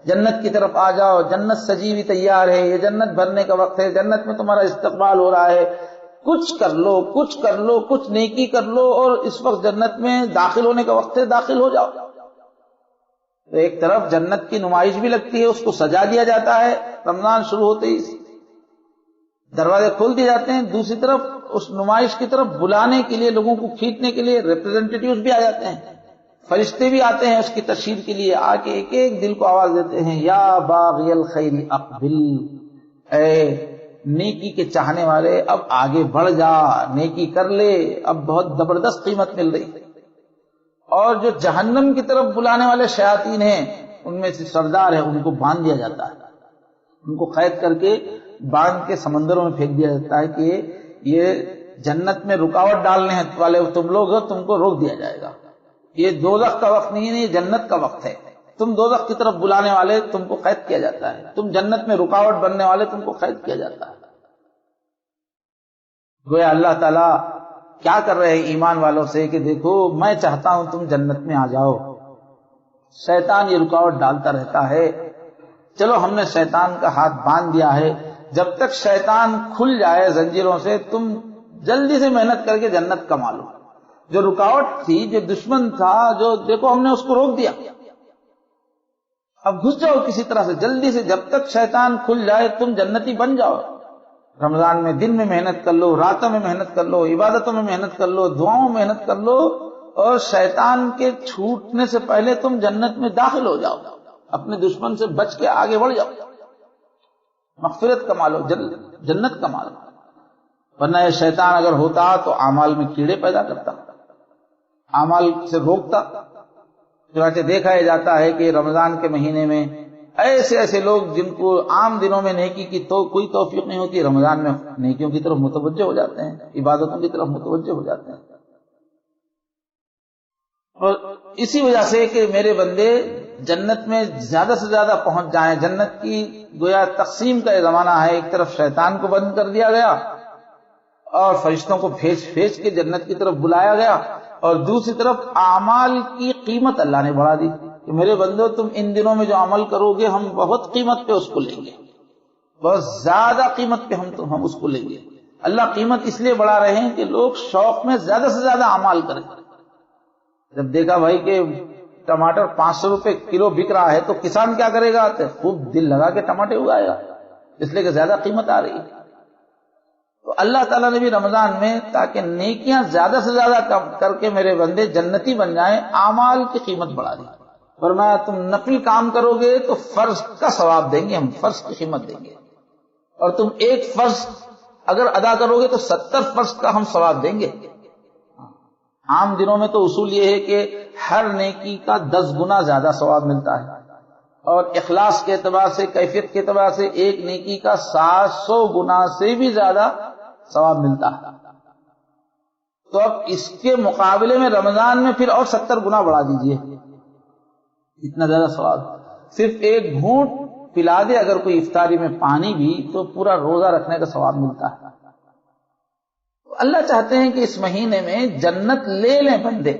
Speaker 1: جنت کی طرف آ جاؤ، جنت سجی ہوئی تیار ہے، یہ جنت بھرنے کا وقت ہے، جنت میں تمہارا استقبال ہو رہا ہے، کچھ کر لو، کچھ کر لو، کچھ نیکی کر لو، اور اس وقت جنت میں داخل ہونے کا وقت ہے، داخل ہو جاؤ. تو ایک طرف جنت کی نمائش بھی لگتی ہے، اس کو سجا دیا جاتا ہے، رمضان شروع ہوتے ہی دروازے کھول دیے جاتے ہیں. دوسری طرف اس نمائش کی طرف بلانے کے لیے، لوگوں کو کھینچنے کے لیے ریپرزینٹیٹیوز بھی آ جاتے ہیں، فرشتے بھی آتے ہیں اس کی تشہیر کے لیے. آ کے ایک ایک دل کو آواز دیتے ہیں، یا باغی الخیر اقبل، اے نیکی کے چاہنے والے اب آگے بڑھ جا، نیکی کر لے، اب بہت زبردست قیمت مل رہی. اور جو جہنم کی طرف بلانے والے شیاطین ہیں، ان میں سے سردار ہے، ان کو باندھ دیا جاتا ہے، ان کو قید کر کے باندھ کے سمندروں میں پھینک دیا جاتا ہے کہ یہ جنت میں رکاوٹ ڈالنے والے تم لوگ ہو، تم کو روک دیا جائے گا. یہ دوزخ کا وقت نہیں ہے، یہ جنت کا وقت ہے. تم دوزخ کی طرف بلانے والے تم کو قید کیا جاتا ہے، تم جنت میں رکاوٹ بننے والے تم کو قید کیا جاتا ہے. گویا اللہ تعالیٰ کیا کر رہے ہیں ایمان والوں سے کہ دیکھو میں چاہتا ہوں تم جنت میں آ جاؤ. شیطان یہ رکاوٹ ڈالتا رہتا ہے. چلو ہم نے شیطان کا ہاتھ باندھ دیا ہے، جب تک شیطان کھل جائے زنجیروں سے تم جلدی سے محنت کر کے جنت کما لو. جو رکاوٹ تھی، جو دشمن تھا، جو دیکھو ہم نے اس کو روک دیا، اب گھس جاؤ کسی طرح سے جلدی سے، جب تک شیطان کھل جائے تم جنتی بن جاؤ. رمضان میں دن میں محنت کر لو، راتوں میں محنت کر لو، عبادتوں میں محنت کر لو، دعاؤں میں محنت کر لو، اور شیطان کے چھوٹنے سے پہلے تم جنت میں داخل ہو جاؤ، اپنے دشمن سے بچ کے آگے بڑھ جاؤ، مغفرت کما لو، جنت کما لو. ورنہ یہ شیطان اگر ہوتا تو اعمال میں کیڑے پیدا کرتا، اعمال سے روکتا. چنانچہ دیکھا جاتا ہے کہ رمضان کے مہینے میں ایسے ایسے لوگ جن کو عام دنوں میں نیکی کی تو کوئی توفیق نہیں ہوتی، رمضان میں نیکیوں کی طرف متوجہ ہو جاتے ہیں، عبادتوں کی طرف متوجہ ہو جاتے ہیں. اور اسی وجہ سے کہ میرے بندے جنت میں زیادہ سے زیادہ پہنچ جائیں. جنت کی گویا تقسیم کا یہ زمانہ ہے، ایک طرف شیطان کو بند کر دیا گیا اور فرشتوں کو بھیج کے جنت کی طرف بلایا گیا، اور دوسری طرف اعمال کی قیمت اللہ نے بڑھا دی کہ میرے بندو تم ان دنوں میں جو عمل کرو گے ہم بہت قیمت پہ اس کو لیں گے، بہت زیادہ قیمت پہ ہم اس کو لیں گے. اللہ قیمت اس لیے بڑھا رہے ہیں کہ لوگ شوق میں زیادہ سے زیادہ اعمال کریں. جب دیکھا بھائی کہ ٹماٹر 500 روپے کلو بک رہا ہے تو کسان کیا کرے گا؟ خوب دل لگا کے ٹماٹر اگائے گا، اس لیے کہ زیادہ قیمت آ رہی ہے. تو اللہ تعالیٰ نے بھی رمضان میں تاکہ نیکیاں زیادہ سے زیادہ کر کے میرے بندے جنتی بن جائیں، اعمال کی قیمت بڑھا دی. فرمایا تم نفل کام کرو گے تو فرض کا ثواب دیں گے، ہم فرض کی قیمت دیں گے، اور تم ایک فرض اگر ادا کرو گے تو 70 فرض کا ہم ثواب دیں گے. عام دنوں میں تو اصول یہ ہے کہ ہر نیکی کا 10 گنا زیادہ ثواب ملتا ہے، اور اخلاص کے اعتبار سے، کیفیت کے اعتبار سے ایک نیکی کا 700 گنا سے بھی زیادہ ثواب ملتا ہے. تو اب اس کے مقابلے میں رمضان میں پھر اور 70 گنا بڑھا دیجئے، اتنا زیادہ ثواب. صرف ایک گھونٹ پلا دے اگر کوئی افطاری میں پانی بھی تو پورا روزہ رکھنے کا ثواب ملتا ہے. اللہ چاہتے ہیں کہ اس مہینے میں جنت لے لیں بندے،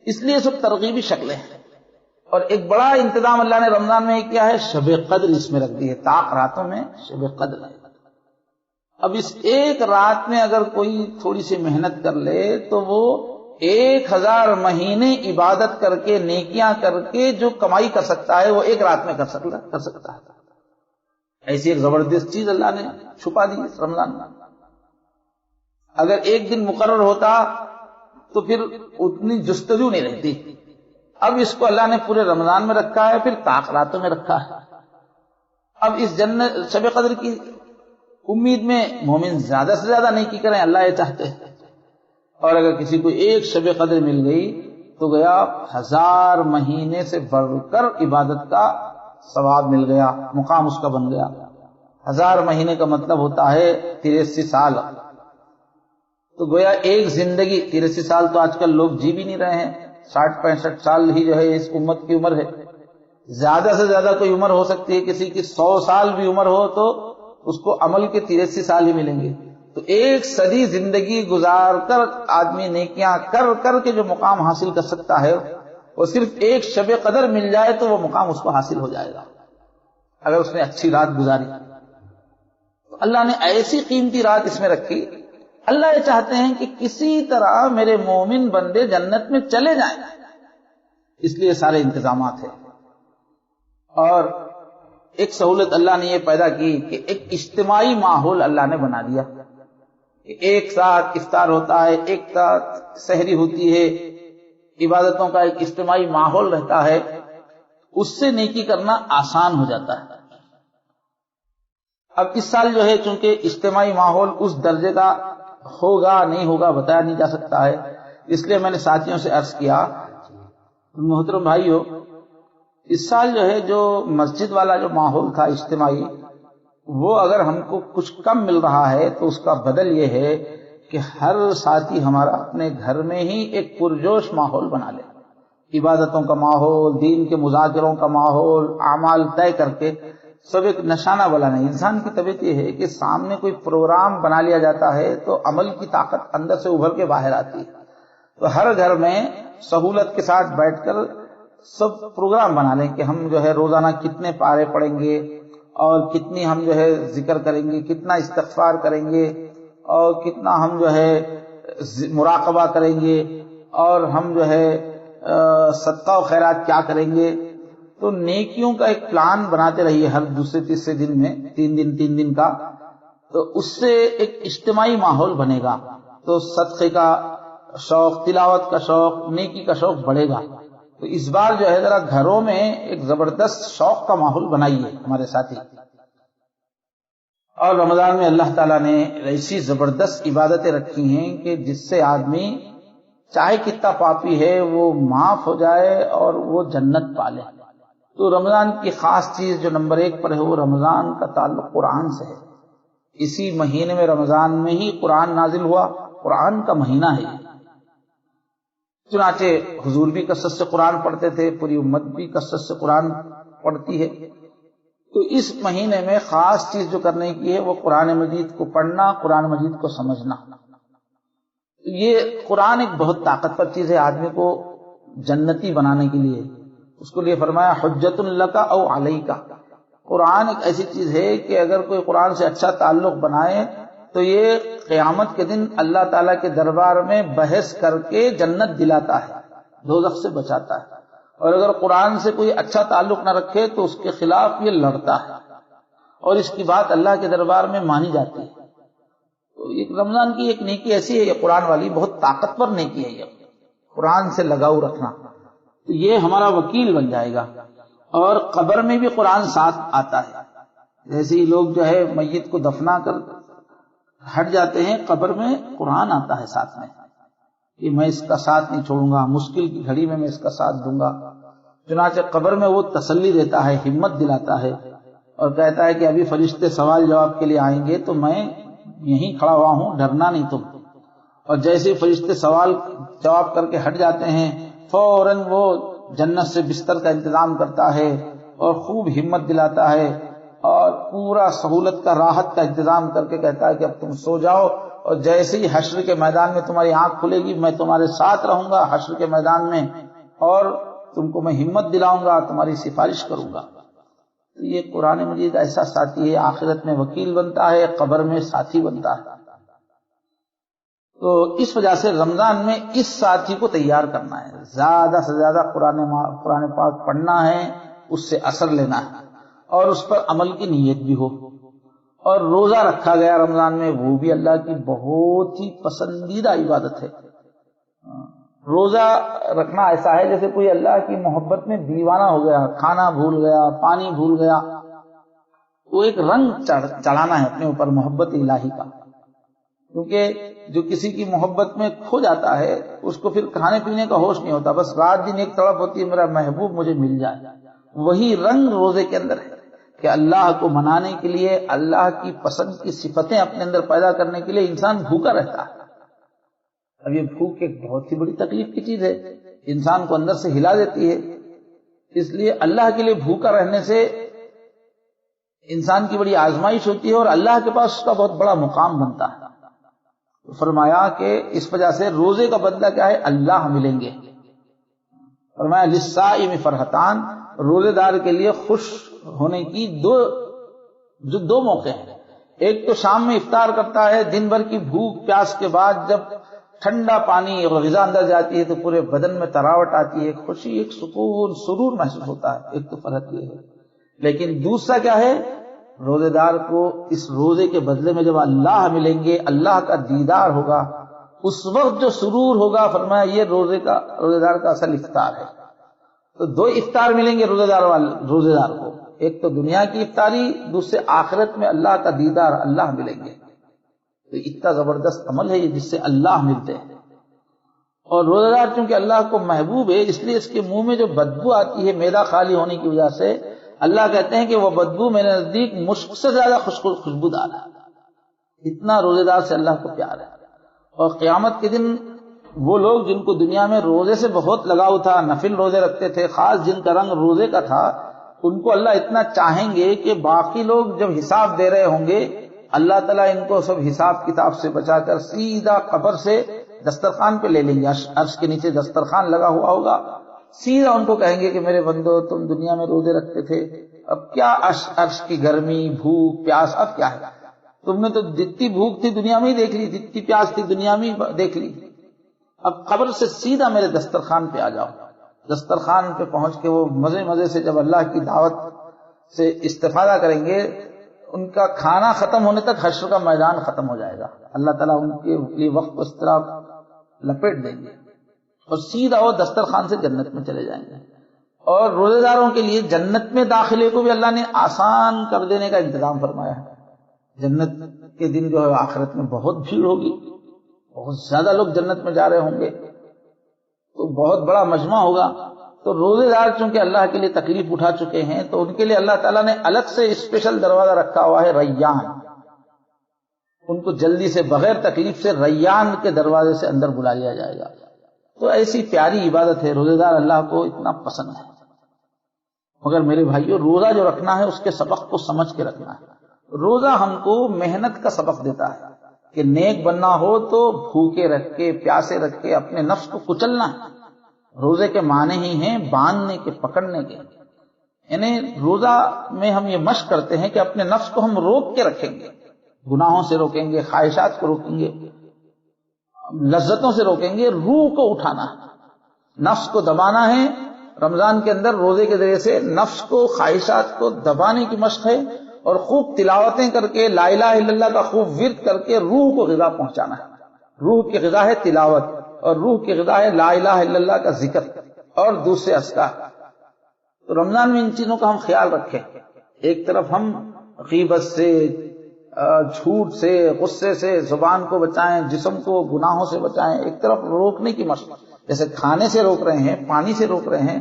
Speaker 1: اس لیے سب ترغیبی شکلیں ہیں. اور ایک بڑا انتظام اللہ نے رمضان میں کیا ہے، شب قدر اس میں رکھ دی ہے. طاق راتوں میں شب قدر ہے. اب اس ایک رات میں اگر کوئی تھوڑی سی محنت کر لے تو وہ 1000 مہینے عبادت کر کے، نیکیاں کر کے جو کمائی کر سکتا ہے وہ ایک رات میں کر سکتا ہے. ایسی ایک زبردست چیز اللہ نے چھپا دی اس رمضان میں. اگر ایک دن مقرر ہوتا تو پھر اتنی جستجو نہیں رہتی. اب اس کو اللہ نے پورے رمضان میں رکھا ہے، پھر طاق راتوں میں رکھا ہے. اب اس جنت شب قدر کی امید میں مومن زیادہ سے زیادہ نیکی کریں، اللہ یہ چاہتے ہیں. اور اگر کسی کو ایک شب قدر مل گئی تو گیا 1000 مہینے سے بڑھ کر عبادت کا ثواب مل گیا، مقام اس کا بن گیا. 1000 مہینے کا مطلب ہوتا ہے 83 سال. تو گویا ایک زندگی، 83 سال تو آج کل لوگ جی بھی نہیں رہے ہیں. 60-65 سال ہی جو ہے اس امت کی عمر ہے. زیادہ سے زیادہ کوئی عمر ہو سکتی ہے، کسی کی 100 سال بھی عمر ہو تو اس کو عمل کے 83 سال ہی ملیں گے. تو 1 صدی زندگی گزار کر آدمی نیکیاں کر کر کے جو مقام حاصل کر سکتا ہے، وہ صرف 1 شب قدر مل جائے تو وہ مقام اس کو حاصل ہو جائے گا اگر اس نے اچھی رات گزاری. تو اللہ نے ایسی قیمتی رات اس میں رکھی. اللہ یہ چاہتے ہیں کہ کسی طرح میرے مومن بندے جنت میں چلے جائیں، اس لیے سارے انتظامات ہیں. اور ایک سہولت اللہ نے یہ پیدا کی کہ ایک اجتماعی ماحول اللہ نے بنا دیا. ایک ساتھ افطار ہوتا ہے، ایک ساتھ سحری ہوتی ہے، عبادتوں کا ایک اجتماعی ماحول رہتا ہے، اس سے نیکی کرنا آسان ہو جاتا ہے. اب اس سال جو ہے چونکہ اجتماعی ماحول اس درجے کا ہوگا نہیں ہوگا بتایا نہیں جا سکتا ہے، اس لیے میں نے ساتھیوں سے عرض کیا، محترم بھائیو، اس سال جو ہے جو مسجد والا جو ماحول تھا اجتماعی، وہ اگر ہم کو کچھ کم مل رہا ہے تو اس کا بدل یہ ہے کہ ہر ساتھی ہمارا اپنے گھر میں ہی ایک پرجوش ماحول بنا لے. عبادتوں کا ماحول، دین کے مذاکروں کا ماحول، اعمال طے کر کے سب ایک نشانہ بنا نہیں. انسان کی طبیعت یہ ہے کہ سامنے کوئی پروگرام بنا لیا جاتا ہے تو عمل کی طاقت اندر سے ابھر کے باہر آتی ہے. تو ہر گھر میں سہولت کے ساتھ بیٹھ کر سب پروگرام بنا لیں کہ ہم جو ہے روزانہ کتنے پارے پڑھیں گے اور کتنی ہم جو ہے ذکر کریں گے، کتنا استغفار کریں گے اور کتنا ہم جو ہے مراقبہ کریں گے، اور ہم جو ہے صدقہ و خیرات کیا کریں گے. تو نیکیوں کا ایک پلان بناتے رہیے ہر دوسرے تیسرے دن میں، 3 دن کا، تو اس سے ایک اجتماعی ماحول بنے گا. تو صدقے کا شوق، تلاوت کا شوق، نیکی کا شوق بڑھے گا. تو اس بار جو ہے ذرا گھروں میں ایک زبردست شوق کا ماحول بنائیے ہمارے ساتھی. اور رمضان میں اللہ تعالیٰ نے ایسی زبردست عبادتیں رکھی ہیں کہ جس سے آدمی چاہے کتنا پاپی ہے وہ معاف ہو جائے اور وہ جنت پالے. تو رمضان کی خاص چیز جو نمبر 1 پر ہے وہ رمضان کا تعلق قرآن سے ہے. اسی مہینے میں رمضان میں ہی قرآن نازل ہوا، قرآن کا مہینہ ہے. چنانچہ حضور بھی کثرت سے قرآن پڑھتے تھے، پوری امت بھی کثرت سے قرآن پڑھتی ہے. تو اس مہینے میں خاص چیز جو کرنے کی ہے وہ قرآن مجید کو پڑھنا، قرآن مجید کو سمجھنا. یہ قرآن ایک بہت طاقتور چیز ہے آدمی کو جنتی بنانے کے لیے. اس کو لیے فرمایا حجت لک او علیک. قرآن ایک ایسی چیز ہے کہ اگر کوئی قرآن سے اچھا تعلق بنائے تو یہ قیامت کے دن اللہ تعالیٰ کے دربار میں بحث کر کے جنت دلاتا ہے، دوزخ سے بچاتا ہے. اور اگر قرآن سے کوئی اچھا تعلق نہ رکھے تو اس کے خلاف یہ لڑتا ہے اور اس کی بات اللہ کے دربار میں مانی جاتی ہے. تو یہ رمضان کی ایک نیکی ایسی ہے، یہ قرآن والی بہت طاقتور نیکی ہے. یہ قرآن سے لگاؤ رکھنا، تو یہ ہمارا وکیل بن جائے گا. اور قبر میں بھی قرآن ساتھ آتا ہے. جیسے ہی لوگ جو ہے میت کو دفنا کر ہٹ جاتے ہیں، قبر میں قرآن آتا ہے ساتھ میں کہ میں اس کا ساتھ نہیں چھوڑوں گا، مشکل کی گھڑی میں اس کا ساتھ دوں گا. چنانچہ قبر میں وہ تسلی دیتا ہے، ہمت دلاتا ہے اور کہتا ہے کہ ابھی فرشتے سوال جواب کے لیے آئیں گے تو میں یہیں کھڑا ہوا ہوں، ڈرنا نہیں تم. اور جیسے فرشتے سوال جواب کر کے ہٹ جاتے ہیں، فوراً وہ جنت سے بستر کا انتظام کرتا ہے اور خوب ہمت دلاتا ہے اور پورا سہولت کا، راحت کا انتظام کر کے کہتا ہے کہ اب تم سو جاؤ، اور جیسے ہی حشر کے میدان میں تمہاری آنکھ کھلے گی میں تمہارے ساتھ رہوں گا حشر کے میدان میں، اور تم کو میں ہمت دلاؤں گا، تمہاری سفارش کروں گا. تو یہ قرآن مجید ایسا ساتھی ہے، آخرت میں وکیل بنتا ہے، قبر میں ساتھی بنتا ہے. تو اس وجہ سے رمضان میں اس ساتھی کو تیار کرنا ہے، زیادہ سے زیادہ قرآن پاک پڑھنا ہے، اس سے اثر لینا ہے اور اس پر عمل کی نیت بھی ہو. اور روزہ رکھا گیا رمضان میں، وہ بھی اللہ کی بہت ہی پسندیدہ عبادت ہے. روزہ رکھنا ایسا ہے جیسے کوئی اللہ کی محبت میں دیوانہ ہو گیا، کھانا بھول گیا، پانی بھول گیا. وہ ایک رنگ چڑھانا ہے اپنے اوپر محبت الہی کا، کیونکہ جو کسی کی محبت میں کھو جاتا ہے اس کو پھر کھانے پینے کا ہوش نہیں ہوتا، بس رات دن ایک تڑپ ہوتی ہے میرا محبوب مجھے مل جائے. وہی رنگ روزے کے اندر ہے کہ اللہ کو منانے کے لیے، اللہ کی پسند کی صفتیں اپنے اندر پیدا کرنے کے لیے انسان بھوکا رہتا ہے. اب یہ بھوک ایک بہت ہی بڑی تکلیف کی چیز ہے. انسان کو اندر سے ہلا دیتی ہے. اس لیے اللہ کے لیے بھوکا رہنے سے انسان کی بڑی آزمائش ہوتی ہے اور اللہ کے پاس اس کا بہت بڑا مقام بنتا ہے. فرمایا کہ اس وجہ سے روزے کا بدلہ کیا ہے؟ اللہ ملیں گے. فرمایا للصائم فرحتان، روزے دار کے لیے خوش ہونے کی دو موقع ہیں. ایک تو شام میں افطار کرتا ہے، دن بھر کی بھوک پیاس کے بعد جب ٹھنڈا پانی اور غذا اندر جاتی ہے تو پورے بدن میں تراوٹ آتی ہے، ایک خوشی، ایک سکون، سرور محسوس ہوتا ہے. ایک تو فرحت یہ ہے. لیکن دوسرا کیا ہے؟ روزے دار کو اس روزے کے بدلے میں جب اللہ ملیں گے، اللہ کا دیدار ہوگا، اس وقت جو سرور ہوگا، فرمایا یہ روزے دار کا اصل افطار ہے. تو دو افطار ملیں گے روزے دار کو، ایک تو دنیا کی افطاری، دوسرے آخرت میں اللہ کا دیدار، اللہ ملیں گے. تو اتنا زبردست عمل ہے یہ جس سے اللہ ملتے ہیں. اور روزہ دار چونکہ اللہ کو محبوب ہے، اس لیے اس کے منہ میں جو بدبو آتی ہے معدہ خالی ہونے کی وجہ سے، اللہ کہتے ہیں کہ وہ بدبو میرے نزدیک مشک سے زیادہ خوشبودار ہے. اتنا روزے دار سے اللہ کو پیار ہے. اور قیامت کے دن وہ لوگ جن کو دنیا میں روزے سے بہت لگاؤ تھا، نفل روزے رکھتے تھے، خاص جن کا رنگ روزے کا تھا، ان کو اللہ اتنا چاہیں گے کہ باقی لوگ جب حساب دے رہے ہوں گے، اللہ تعالیٰ ان کو سب حساب کتاب سے بچا کر سیدھا قبر سے دسترخوان پہ لے لیں گے. عرش کے نیچے دسترخوان لگا ہوا ہوگا، سیدھا ان کو کہیں گے کہ میرے بندو، تم دنیا میں روزے رکھتے تھے، اب کیا عرش کی گرمی، بھوک، پیاس اب کیا ہے؟ تم نے تو جتنی بھوک تھی دنیا میں ہی دیکھ لی، جتنی پیاس تھی دنیا میں ہی دیکھ لی، اب قبر سے سیدھا میرے دسترخوان پہ آ جاؤ. دسترخوان پہ پہنچ کے وہ مزے سے جب اللہ کی دعوت سے استفادہ کریں گے، ان کا کھانا ختم ہونے تک حشر کا میدان ختم ہو جائے گا. اللہ تعالیٰ ان کے لیے وقت کو اس طرح لپیٹ دیں گے اور سیدھا وہ دسترخوان سے جنت میں چلے جائیں گے. اور روزے داروں کے لیے جنت میں داخلے کو بھی اللہ نے آسان کر دینے کا انتظام فرمایا ہے. جنت کے دن جو ہے آخرت میں بہت بھیڑ ہوگی، بہت زیادہ لوگ جنت میں جا رہے ہوں گے، تو بہت بڑا مجمع ہوگا. تو روزے دار چونکہ اللہ کے لیے تکلیف اٹھا چکے ہیں تو ان کے لیے اللہ تعالیٰ نے الگ سے اسپیشل دروازہ رکھا ہوا ہے، ریان. ان کو جلدی سے بغیر تکلیف سے ریان کے دروازے سے اندر بلا لیا جائے گا. تو ایسی پیاری عبادت ہے، روزے دار اللہ کو اتنا پسند ہے. مگر میرے بھائیو، روزہ جو رکھنا ہے اس کے سبق کو سمجھ کے رکھنا ہے. روزہ ہم کو محنت کا سبق دیتا ہے کہ نیک بننا ہو تو بھوکے رکھ کے، پیاسے رکھ کے اپنے نفس کو کچلنا ہے. روزے کے معنی ہی ہیں باندھنے کے، پکڑنے کے. یعنی روزہ میں ہم یہ مشق کرتے ہیں کہ اپنے نفس کو ہم روک کے رکھیں گے، گناہوں سے روکیں گے، خواہشات کو روکیں گے، لذتوں سے روکیں گے. روح کو اٹھانا ہے، نفس کو دبانا ہے. رمضان کے اندر روزے کے ذریعے سے نفس کو، خواہشات کو دبانے کی مشق ہے اور خوب تلاوتیں کر کے، لا الہ الا اللہ کا خوب ورد کر کے روح کو غذا پہنچانا ہے. روح کی غذا ہے تلاوت، اور روح کی غذا ہے لا الہ الا اللہ کا ذکر اور دوسرے اذکار. تو رمضان میں ان چیزوں کا ہم خیال رکھیں. ایک طرف ہم غیبت سے، جھوٹ سے، غصے سے زبان کو بچائیں، جسم کو گناہوں سے بچائیں. ایک طرف روکنے کی مشق، جیسے کھانے سے روک رہے ہیں، پانی سے روک رہے ہیں،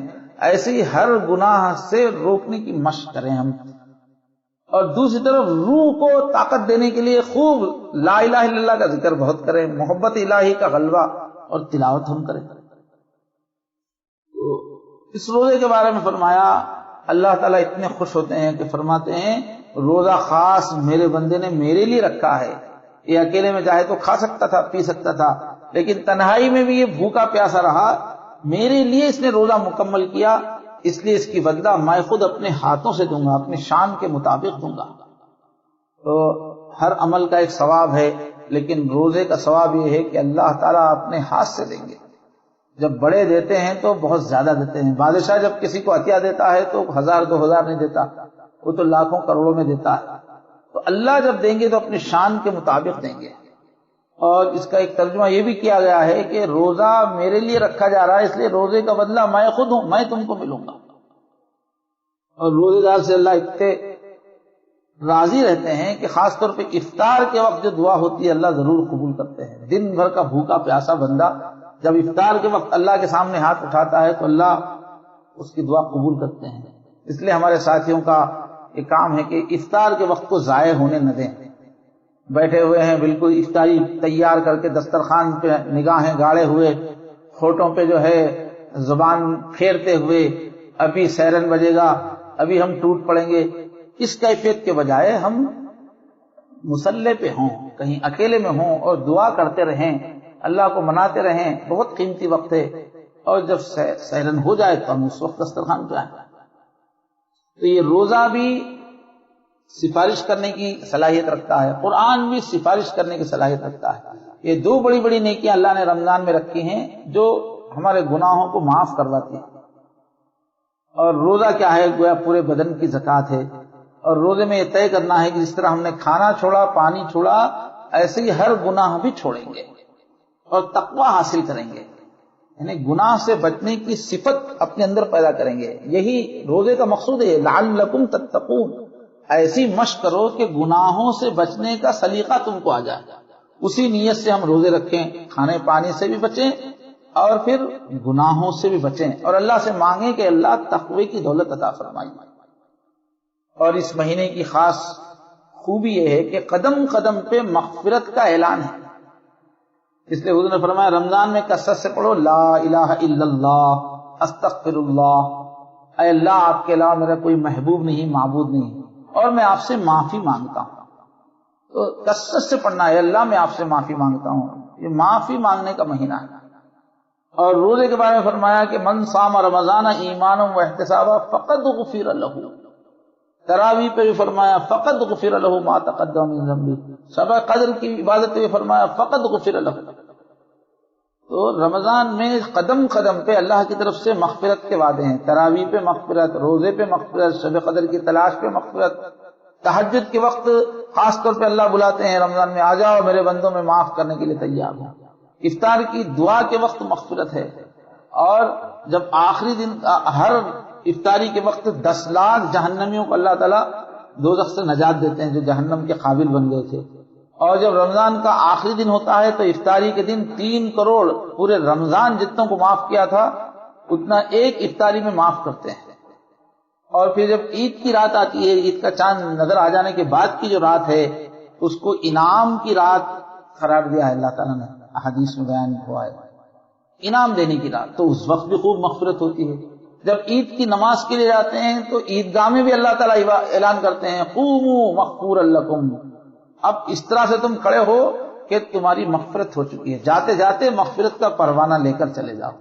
Speaker 1: ایسے ہی ہر گناہ سے روکنے کی مشق کریں ہم. اور دوسری طرف روح کو طاقت دینے کے لیے خوب لا الہ الا اللہ کا ذکر بہت کریں، محبت الہی کا غلبہ اور تلاوت ہم کریں. اس روزے کے بارے میں فرمایا، اللہ تعالیٰ اتنے خوش ہوتے ہیں کہ فرماتے ہیں روزہ خاص میرے بندے نے میرے لیے رکھا ہے. یہ اکیلے میں چاہے تو کھا سکتا تھا، پی سکتا تھا، لیکن تنہائی میں بھی یہ بھوکا پیاسا رہا. میرے لیے اس نے روزہ مکمل کیا، اس لیے اس کی بدلہ میں خود اپنے ہاتھوں سے دوں گا، اپنی شان کے مطابق دوں گا. تو ہر عمل کا ایک ثواب ہے، لیکن روزے کا ثواب یہ ہے کہ اللہ تعالیٰ اپنے ہاتھ سے دیں گے. جب بڑے دیتے ہیں تو بہت زیادہ دیتے ہیں. بادشاہ جب کسی کو عطیہ دیتا ہے تو 1000-2000 نہیں دیتا، وہ تو لاکھوں کروڑوں میں دیتا ہے. تو اللہ جب دیں گے تو اپنی شان کے مطابق دیں گے. اور اس کا ایک ترجمہ یہ بھی کیا گیا ہے کہ روزہ میرے لیے رکھا جا رہا ہے، اس لیے روزے کا بدلہ میں خود ہوں، میں تم کو ملوں گا. اور روزے دار سے اللہ اتنے راضی رہتے ہیں کہ خاص طور پہ افطار کے وقت جو دعا ہوتی ہے اللہ ضرور قبول کرتے ہیں. دن بھر کا بھوکا پیاسا بندہ جب افطار کے وقت اللہ کے سامنے ہاتھ اٹھاتا ہے تو اللہ اس کی دعا قبول کرتے ہیں. اس لیے ہمارے ساتھیوں کا ایک کام ہے کہ افطار کے وقت کو ضائع ہونے نہ دیں. بیٹھے ہوئے ہیں بالکل افطاری تیار کر کے، دسترخوان پہ نگاہیں گاڑے ہوئے، ہوٹوں پہ جو ہے زبان پھیرتے ہوئے ابھی سیرن بجے گا، ابھی ہم ٹوٹ پڑیں گے، اس کیفیت کے بجائے ہم مصلی پہ ہوں، کہیں اکیلے میں ہوں اور دعا کرتے رہیں، اللہ کو مناتے رہیں، بہت قیمتی وقت ہے، اور جب سیرن ہو جائے تو ہم اس وقت دسترخوان پہ آئیں۔ تو یہ روزہ بھی سفارش کرنے کی صلاحیت رکھتا ہے، قرآن بھی سفارش کرنے کی صلاحیت رکھتا ہے۔ یہ دو بڑی بڑی نیکیاں اللہ نے رمضان میں رکھی ہیں جو ہمارے گناہوں کو معاف کرواتی ہیں۔ اور روزہ کیا ہے؟ گویا پورے بدن کی زکوٰۃ ہے، اور روزے میں یہ طے کرنا ہے کہ جس طرح ہم نے کھانا چھوڑا، پانی چھوڑا، ایسے ہی ہر گناہ بھی چھوڑیں گے اور تقویٰ حاصل کریں گے، یعنی گناہ سے بچنے کی صفت اپنے اندر پیدا کریں گے۔ یہی روزے کا مقصود ہے، لعلکم تتقون، ایسی مشق کرو کہ گناہوں سے بچنے کا سلیقہ تم کو آ جائے۔ اسی نیت سے ہم روزے رکھیں، کھانے پانی سے بھی بچیں اور پھر گناہوں سے بھی بچیں، اور اللہ سے مانگیں کہ اللہ تقوی کی دولت عطا فرمائے۔ اور اس مہینے کی خاص خوبی یہ ہے کہ قدم قدم پہ مغفرت کا اعلان ہے، اس لیے حضور نے فرمایا رمضان میں کثرت سے پڑھو لا الہ الا اللہ استغفر اللہ، اے اللہ آپ کے علاوہ میرا کوئی محبوب نہیں، معبود نہیں، اور میں آپ سے معافی مانگتا ہوں۔ تو کثرت سے پڑھنا ہے، اللہ میں آپ سے معافی مانگتا ہوں، یہ معافی مانگنے کا مہینہ ہے۔ اور روزے کے بارے میں فرمایا کہ من صام رمضان ایمانا واحتسابا فقد غفر لہ، تراویح پہ بھی فرمایا فقد غفر لہ ما تقدم من ذنبہ، شب قدر کی عبادت پہ بھی فرمایا فقد غفر لہ۔ تو رمضان میں قدم قدم پہ اللہ کی طرف سے مغفرت کے وعدے ہیں، تراویح پہ مغفرت، روزے پہ مغفرت، شب قدر کی تلاش پہ مغفرت، تہجد کے وقت خاص طور پہ اللہ بلاتے ہیں رمضان میں، آ جاؤ میرے بندوں میں معاف کرنے کے لیے تیار ہوں۔ افطار کی دعا کے وقت مغفرت ہے، اور جب آخری دن ہر افطاری کے وقت 10 لاکھ جہنمیوں کو اللہ تعالیٰ دوزخ سے نجات دیتے ہیں جو جہنم کے قابل بن گئے تھے۔ اور جب رمضان کا آخری دن ہوتا ہے تو افطاری کے دن 3 کروڑ پورے رمضان جتنوں کو معاف کیا تھا اتنا ایک افطاری میں معاف کرتے ہیں۔ اور پھر جب عید کی رات آتی ہے، عید کا چاند نظر آ جانے کے بعد کی جو رات ہے اس کو انعام کی رات قرار دیا ہے اللہ تعالیٰ نے، احادیث میں بیان ہوا ہے، انعام دینے کی رات، تو اس وقت بھی خوب مغفرت ہوتی ہے۔ جب عید کی نماز کے لیے جاتے ہیں تو عیدگاہ میں بھی اللہ تعالیٰ اعلان کرتے ہیں قوموا مغفورا لکم، اب اس طرح سے تم کھڑے ہو کہ تمہاری مغفرت ہو چکی ہے، جاتے جاتے مغفرت کا پروانہ لے کر چلے جاؤ۔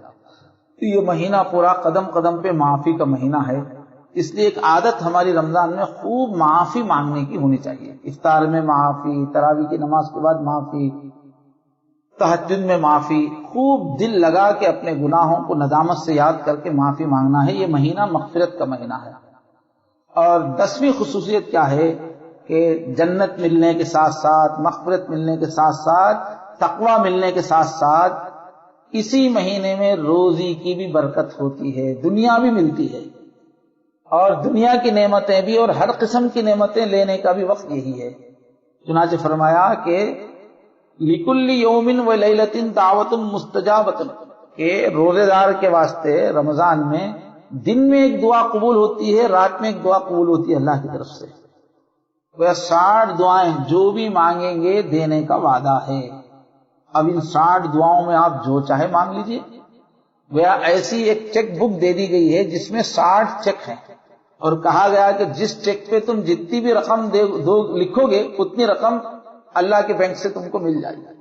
Speaker 1: تو یہ مہینہ پورا قدم قدم پہ معافی کا مہینہ ہے، اس لیے ایک عادت ہماری رمضان میں خوب معافی مانگنے کی ہونی چاہیے، افطار میں معافی، تراویح کی نماز کے بعد معافی، تہجد میں معافی، خوب دل لگا کے اپنے گناہوں کو ندامت سے یاد کر کے معافی مانگنا ہے۔ یہ مہینہ مغفرت کا مہینہ ہے۔ اور 10ویں خصوصیت کیا ہے کہ جنت ملنے کے ساتھ ساتھ، مغفرت ملنے کے ساتھ ساتھ، تقویٰ ملنے کے ساتھ ساتھ اسی مہینے میں روزی کی بھی برکت ہوتی ہے، دنیا بھی ملتی ہے، اور دنیا کی نعمتیں بھی اور ہر قسم کی نعمتیں لینے کا بھی وقت یہی ہے۔ چنانچہ فرمایا کہ لِكُلِّ يَوْمٍ وَلَيْلَةٍ دعوت مستجابۃ، کہ روزے دار کے واسطے رمضان میں دن میں ایک دعا قبول ہوتی ہے، رات میں ایک دعا قبول ہوتی ہے اللہ کی طرف سے۔ وہ 60 دعائیں جو بھی مانگیں گے دینے کا وعدہ ہے۔ اب ان 60 دعاؤں میں آپ جو چاہے مانگ لیجئے، وہ ایسی ایک چیک بک دے دی گئی ہے جس میں 60 چیک ہیں، اور کہا گیا کہ جس چیک پہ تم جتنی بھی رقم لکھو گے اتنی رقم اللہ کے بینک سے تم کو مل جائے گی۔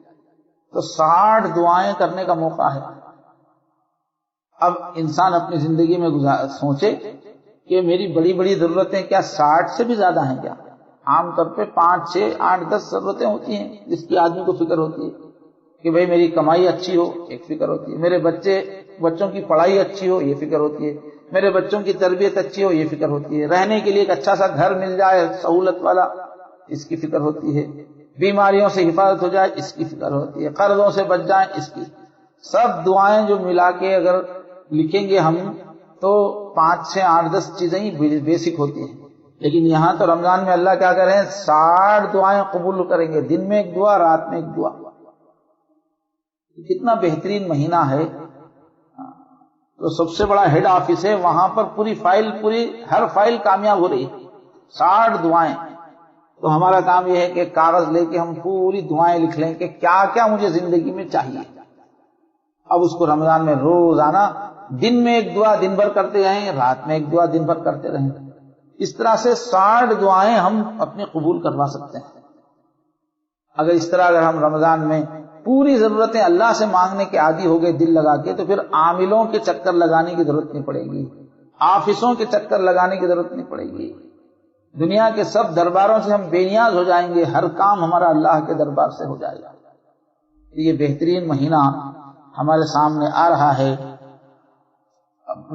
Speaker 1: تو 60 دعائیں کرنے کا موقع ہے۔ اب انسان اپنی زندگی میں سوچے کہ میری بڑی بڑی ضرورتیں کیا 60 سے بھی زیادہ ہیں کیا؟ عام طور پہ 5 6 8 10 ضرورتیں ہوتی ہیں جس کی آدمی کو فکر ہوتی ہے کہ بھئی میری کمائی اچھی ہو، ایک فکر ہوتی ہے، میرے بچوں کی پڑھائی اچھی ہو، یہ فکر ہوتی ہے، میرے بچوں کی تربیت اچھی ہو، یہ فکر ہوتی ہے، رہنے کے لیے ایک اچھا سا گھر مل جائے سہولت والا، اس کی فکر ہوتی ہے، بیماریوں سے حفاظت ہو جائے اس کی فکر ہوتی ہے، قرضوں سے بچ جائیں اس کی۔ سب دعائیں جو ملا کے اگر لکھیں گے ہم تو 5 6 8 10 چیزیں ہی بیسک ہوتی ہیں، لیکن یہاں تو رمضان میں اللہ کیا کریں 60 دعائیں قبول کریں گے، دن میں ایک دعا، رات میں ایک دعا۔ کتنا بہترین مہینہ ہے۔ تو سب سے بڑا ہیڈ آفس ہے، وہاں پر ہر فائل کامیاب ہو رہی ہے، 60 دعائیں۔ تو ہمارا کام یہ ہے کہ کاغذ لے کے ہم پوری دعائیں لکھ لیں کہ کیا کیا مجھے زندگی میں چاہیے۔ اب اس کو رمضان میں روزانہ دن میں ایک دعا دن بھر کرتے رہیں، رات میں ایک دعا دن بھر کرتے رہیں، اس طرح سے 60 دعائیں ہم اپنے قبول کروا سکتے ہیں۔ اگر ہم رمضان میں پوری ضرورتیں اللہ سے مانگنے کے عادی ہو گئے دل لگا کے، تو پھر عاملوں کے چکر لگانے کی ضرورت نہیں پڑے گی، آفسوں کے چکر لگانے کی ضرورت نہیں پڑے گی، دنیا کے سب درباروں سے ہم بے نیاز ہو جائیں گے، ہر کام ہمارا اللہ کے دربار سے ہو جائے گا۔ یہ بہترین مہینہ ہمارے سامنے آ رہا ہے۔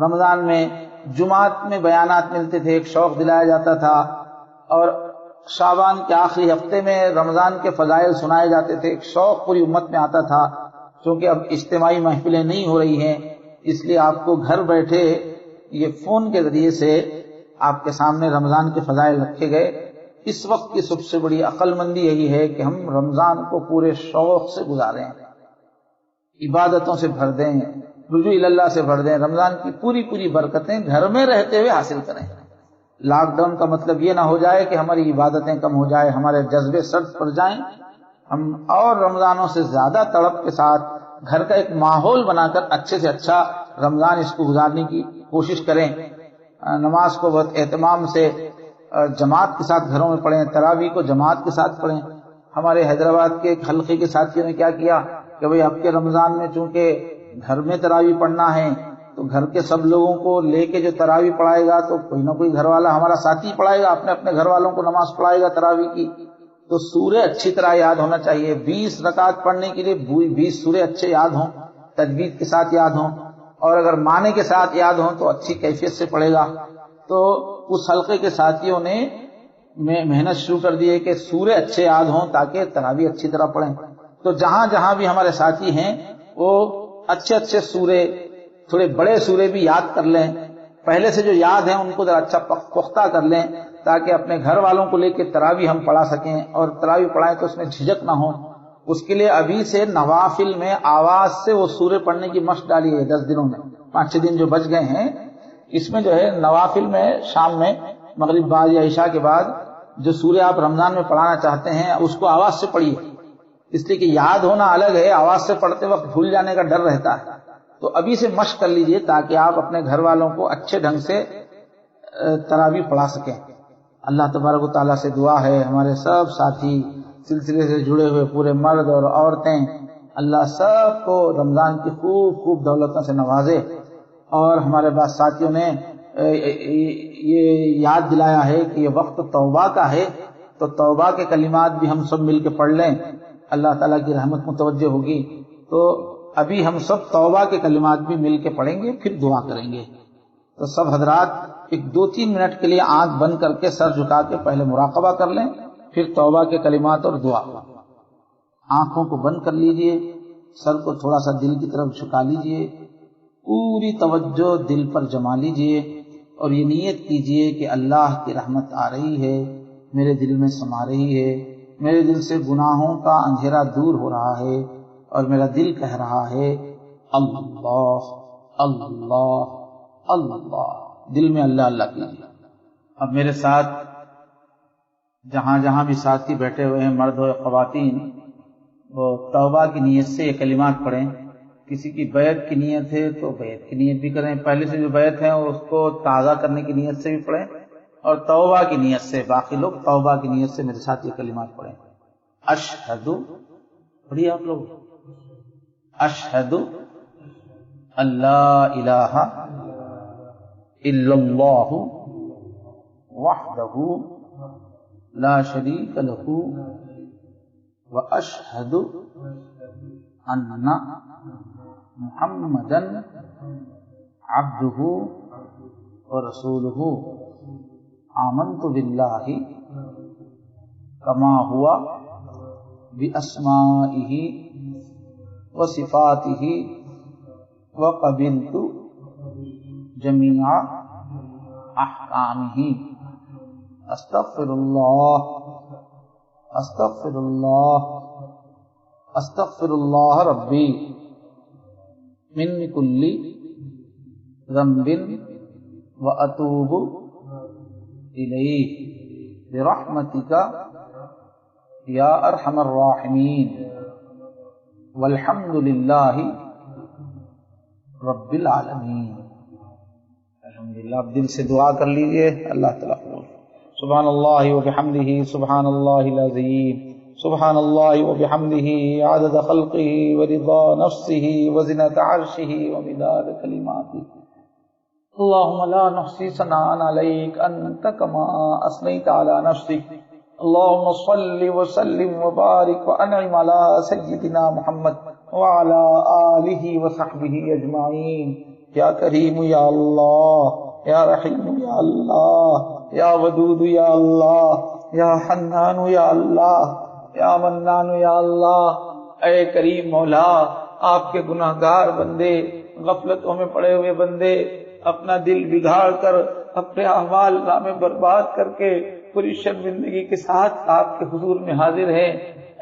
Speaker 1: رمضان میں جمعات میں بیانات ملتے تھے، ایک شوق دلایا جاتا تھا، اور شعبان کے آخری ہفتے میں رمضان کے فضائل سنائے جاتے تھے، ایک شوق پوری امت میں آتا تھا۔ چونکہ اب اجتماعی محفلیں نہیں ہو رہی ہیں، اس لیے آپ کو گھر بیٹھے یہ فون کے ذریعے سے آپ کے سامنے رمضان کے فضائل رکھے گئے۔ اس وقت کی سب سے بڑی عقل مندی یہی ہے کہ ہم رمضان کو پورے شوق سے گزاریں، عبادتوں سے بھر دیں، رجوع اللہ سے بھر دیں، رمضان کی پوری برکتیں گھر میں رہتے ہوئے حاصل کریں۔ لاک ڈاؤن کا مطلب یہ نہ ہو جائے کہ ہماری عبادتیں کم ہو جائے، ہمارے جذبے سرد پڑ جائیں، ہم اور رمضانوں سے زیادہ تڑپ کے ساتھ گھر کا ایک ماحول بنا کر اچھے سے اچھا رمضان اس کو گزارنے کی کوشش کریں۔ نماز کو بہت اہتمام سے جماعت کے ساتھ گھروں میں پڑھیں، تراویح کو جماعت کے ساتھ پڑھیں۔ ہمارے حیدرآباد کے ایک حلقے کے ساتھیوں نے کیا کیا کہ بھئی اب کے رمضان میں چونکہ گھر میں تراویح پڑھنا ہے تو گھر کے سب لوگوں کو لے کے جو تراویح پڑھائے گا تو کوئی نہ کوئی گھر والا ہمارا ساتھی پڑھائے گا، اپنے اپنے گھر والوں کو نماز پڑھائے گا تراویح کی، تو سورے اچھی طرح یاد ہونا چاہیے۔ 20 رکعت پڑھنے کے لیے 20 سورے اچھے یاد ہوں، تجوید کے ساتھ یاد ہوں، اور اگر معنی کے ساتھ یاد ہوں تو اچھی کیفیت سے پڑھے گا۔ تو اس حلقے کے ساتھیوں نے محنت شروع کر دی ہے کہ سورے اچھے یاد ہوں تاکہ تراویح اچھی طرح پڑھیں۔ تو جہاں جہاں بھی ہمارے ساتھی ہیں وہ اچھے سورے، تھوڑے بڑے سورے بھی یاد کر لیں، پہلے سے جو یاد ہیں ان کو ذرا اچھا پختہ کر لیں تاکہ اپنے گھر والوں کو لے کے تراویح ہم پڑھا سکیں، اور تراویح پڑھائیں تو اس میں جھجک نہ ہو۔ اس کے لیے ابھی سے نوافل میں آواز سے وہ سورے پڑھنے کی مشق ڈالی ہے۔ 10 دنوں میں 5-6 دن جو بچ گئے ہیں، اس میں جو ہے نوافل میں شام میں مغرب بعد یا عشاء کے بعد جو سورے آپ رمضان میں پڑھانا چاہتے ہیں اس کو آواز سے پڑھیے، اس لیے کہ یاد ہونا الگ ہے، آواز سے پڑھتے وقت بھول جانے کا ڈر رہتا ہے۔ تو ابھی سے مشق کر لیجئے تاکہ آپ اپنے گھر والوں کو اچھے ڈھنگ سے تراویح پڑھا سکیں۔ اللہ تبارک و تعالیٰ سے دعا ہے ہمارے سب ساتھی سلسلے سے جڑے ہوئے پورے مرد اور عورتیں، اللہ سب کو رمضان کی خوب دولتوں سے نوازے۔ اور ہمارے بعض ساتھیوں نے یہ یاد دلایا ہے کہ یہ وقت توبہ کا ہے، تو توبہ کے کلمات بھی ہم سب مل کے پڑھ لیں، اللہ تعالیٰ کی رحمت متوجہ ہوگی۔ تو ابھی ہم سب توبہ کے کلمات بھی مل کے پڑھیں گے، پھر دعا کریں گے۔ تو سب حضرات ایک 2-3 منٹ کے لیے آنکھ بند کر کے سر جھکا کے پہلے مراقبہ کر لیں، پھر توبہ کے کلمات اور دعا۔ آنکھوں کو بند کر لیجئے، سر کو تھوڑا سا دل کی طرف جھکا لیجئے، پوری توجہ دل پر جما لیجئے، اور یہ نیت کیجئے کہ اللہ کی رحمت آ رہی ہے، میرے دل میں سما رہی ہے، میرے دل سے گناہوں کا اندھیرا دور ہو رہا ہے، اور میرا دل کہہ رہا ہے اللہ اللہ اللہ، دل میں اللہ اللہ کیجئے۔ اب میرے ساتھ جہاں جہاں بھی ساتھی بیٹھے ہوئے ہیں، مرد و خواتین، وہ توبہ کی نیت سے یہ کلمات پڑھیں۔ کسی کی بیعت کی نیت ہے تو بیعت کی نیت بھی کریں، پہلے سے جو بیعت ہے اس کو تازہ کرنے کی نیت سے بھی پڑھیں، اور توبہ کی نیت سے، باقی لوگ توبہ کی نیت سے میرے ساتھ یہ کلمات پڑھیں۔ اشہد، پڑھیے آپ لوگ، اشہد اللہ الہ الا اللہ وحدہ لا شریک لہ واشہد ان محمدا عبدہ ورسولہ آمنت باللہ کما ہوا باسمائہ وصفاتہ وقبلت جمیع احکامہ۔ استغفر اللہ استغفر اللہ استغفر اللہ ربی من کل ذنب واتوب الیہ برحمتک یا ارحم الراحمین، والحمد للہ رب العالمین۔ الحمدللہ، آپ دل سے دعا کر لیجئے، اللہ تعالیٰ قبول۔ سبحان اللہ وبحمدہ، سبحان اللہ العظیم، سبحان اللہ وبحمدہ، عدد خلقہ ورضا نفسہ وزنۃ عرشہ ومداد کلماتہ۔ اللهم لا نحصي ثناء عليك أنت كما أثنيت على نفسك، اللهم صل وسلم وبارك وأنعم على سيدنا محمد وعلى آله وصحبه أجمعين۔ یا کریم یا اللہ، یا رحیم یا اللہ، یا ودود یا اللہ، یا حنان یا اللہ، یا منان یا اللہ۔ اے کریم مولا، آپ کے گناہگار بندے، غفلتوں میں پڑے ہوئے بندے، اپنا دل بگاڑ کر، اپنے اعمال نامے برباد کر کے پوری شرمندگی کے ساتھ آپ کے حضور میں حاضر ہیں۔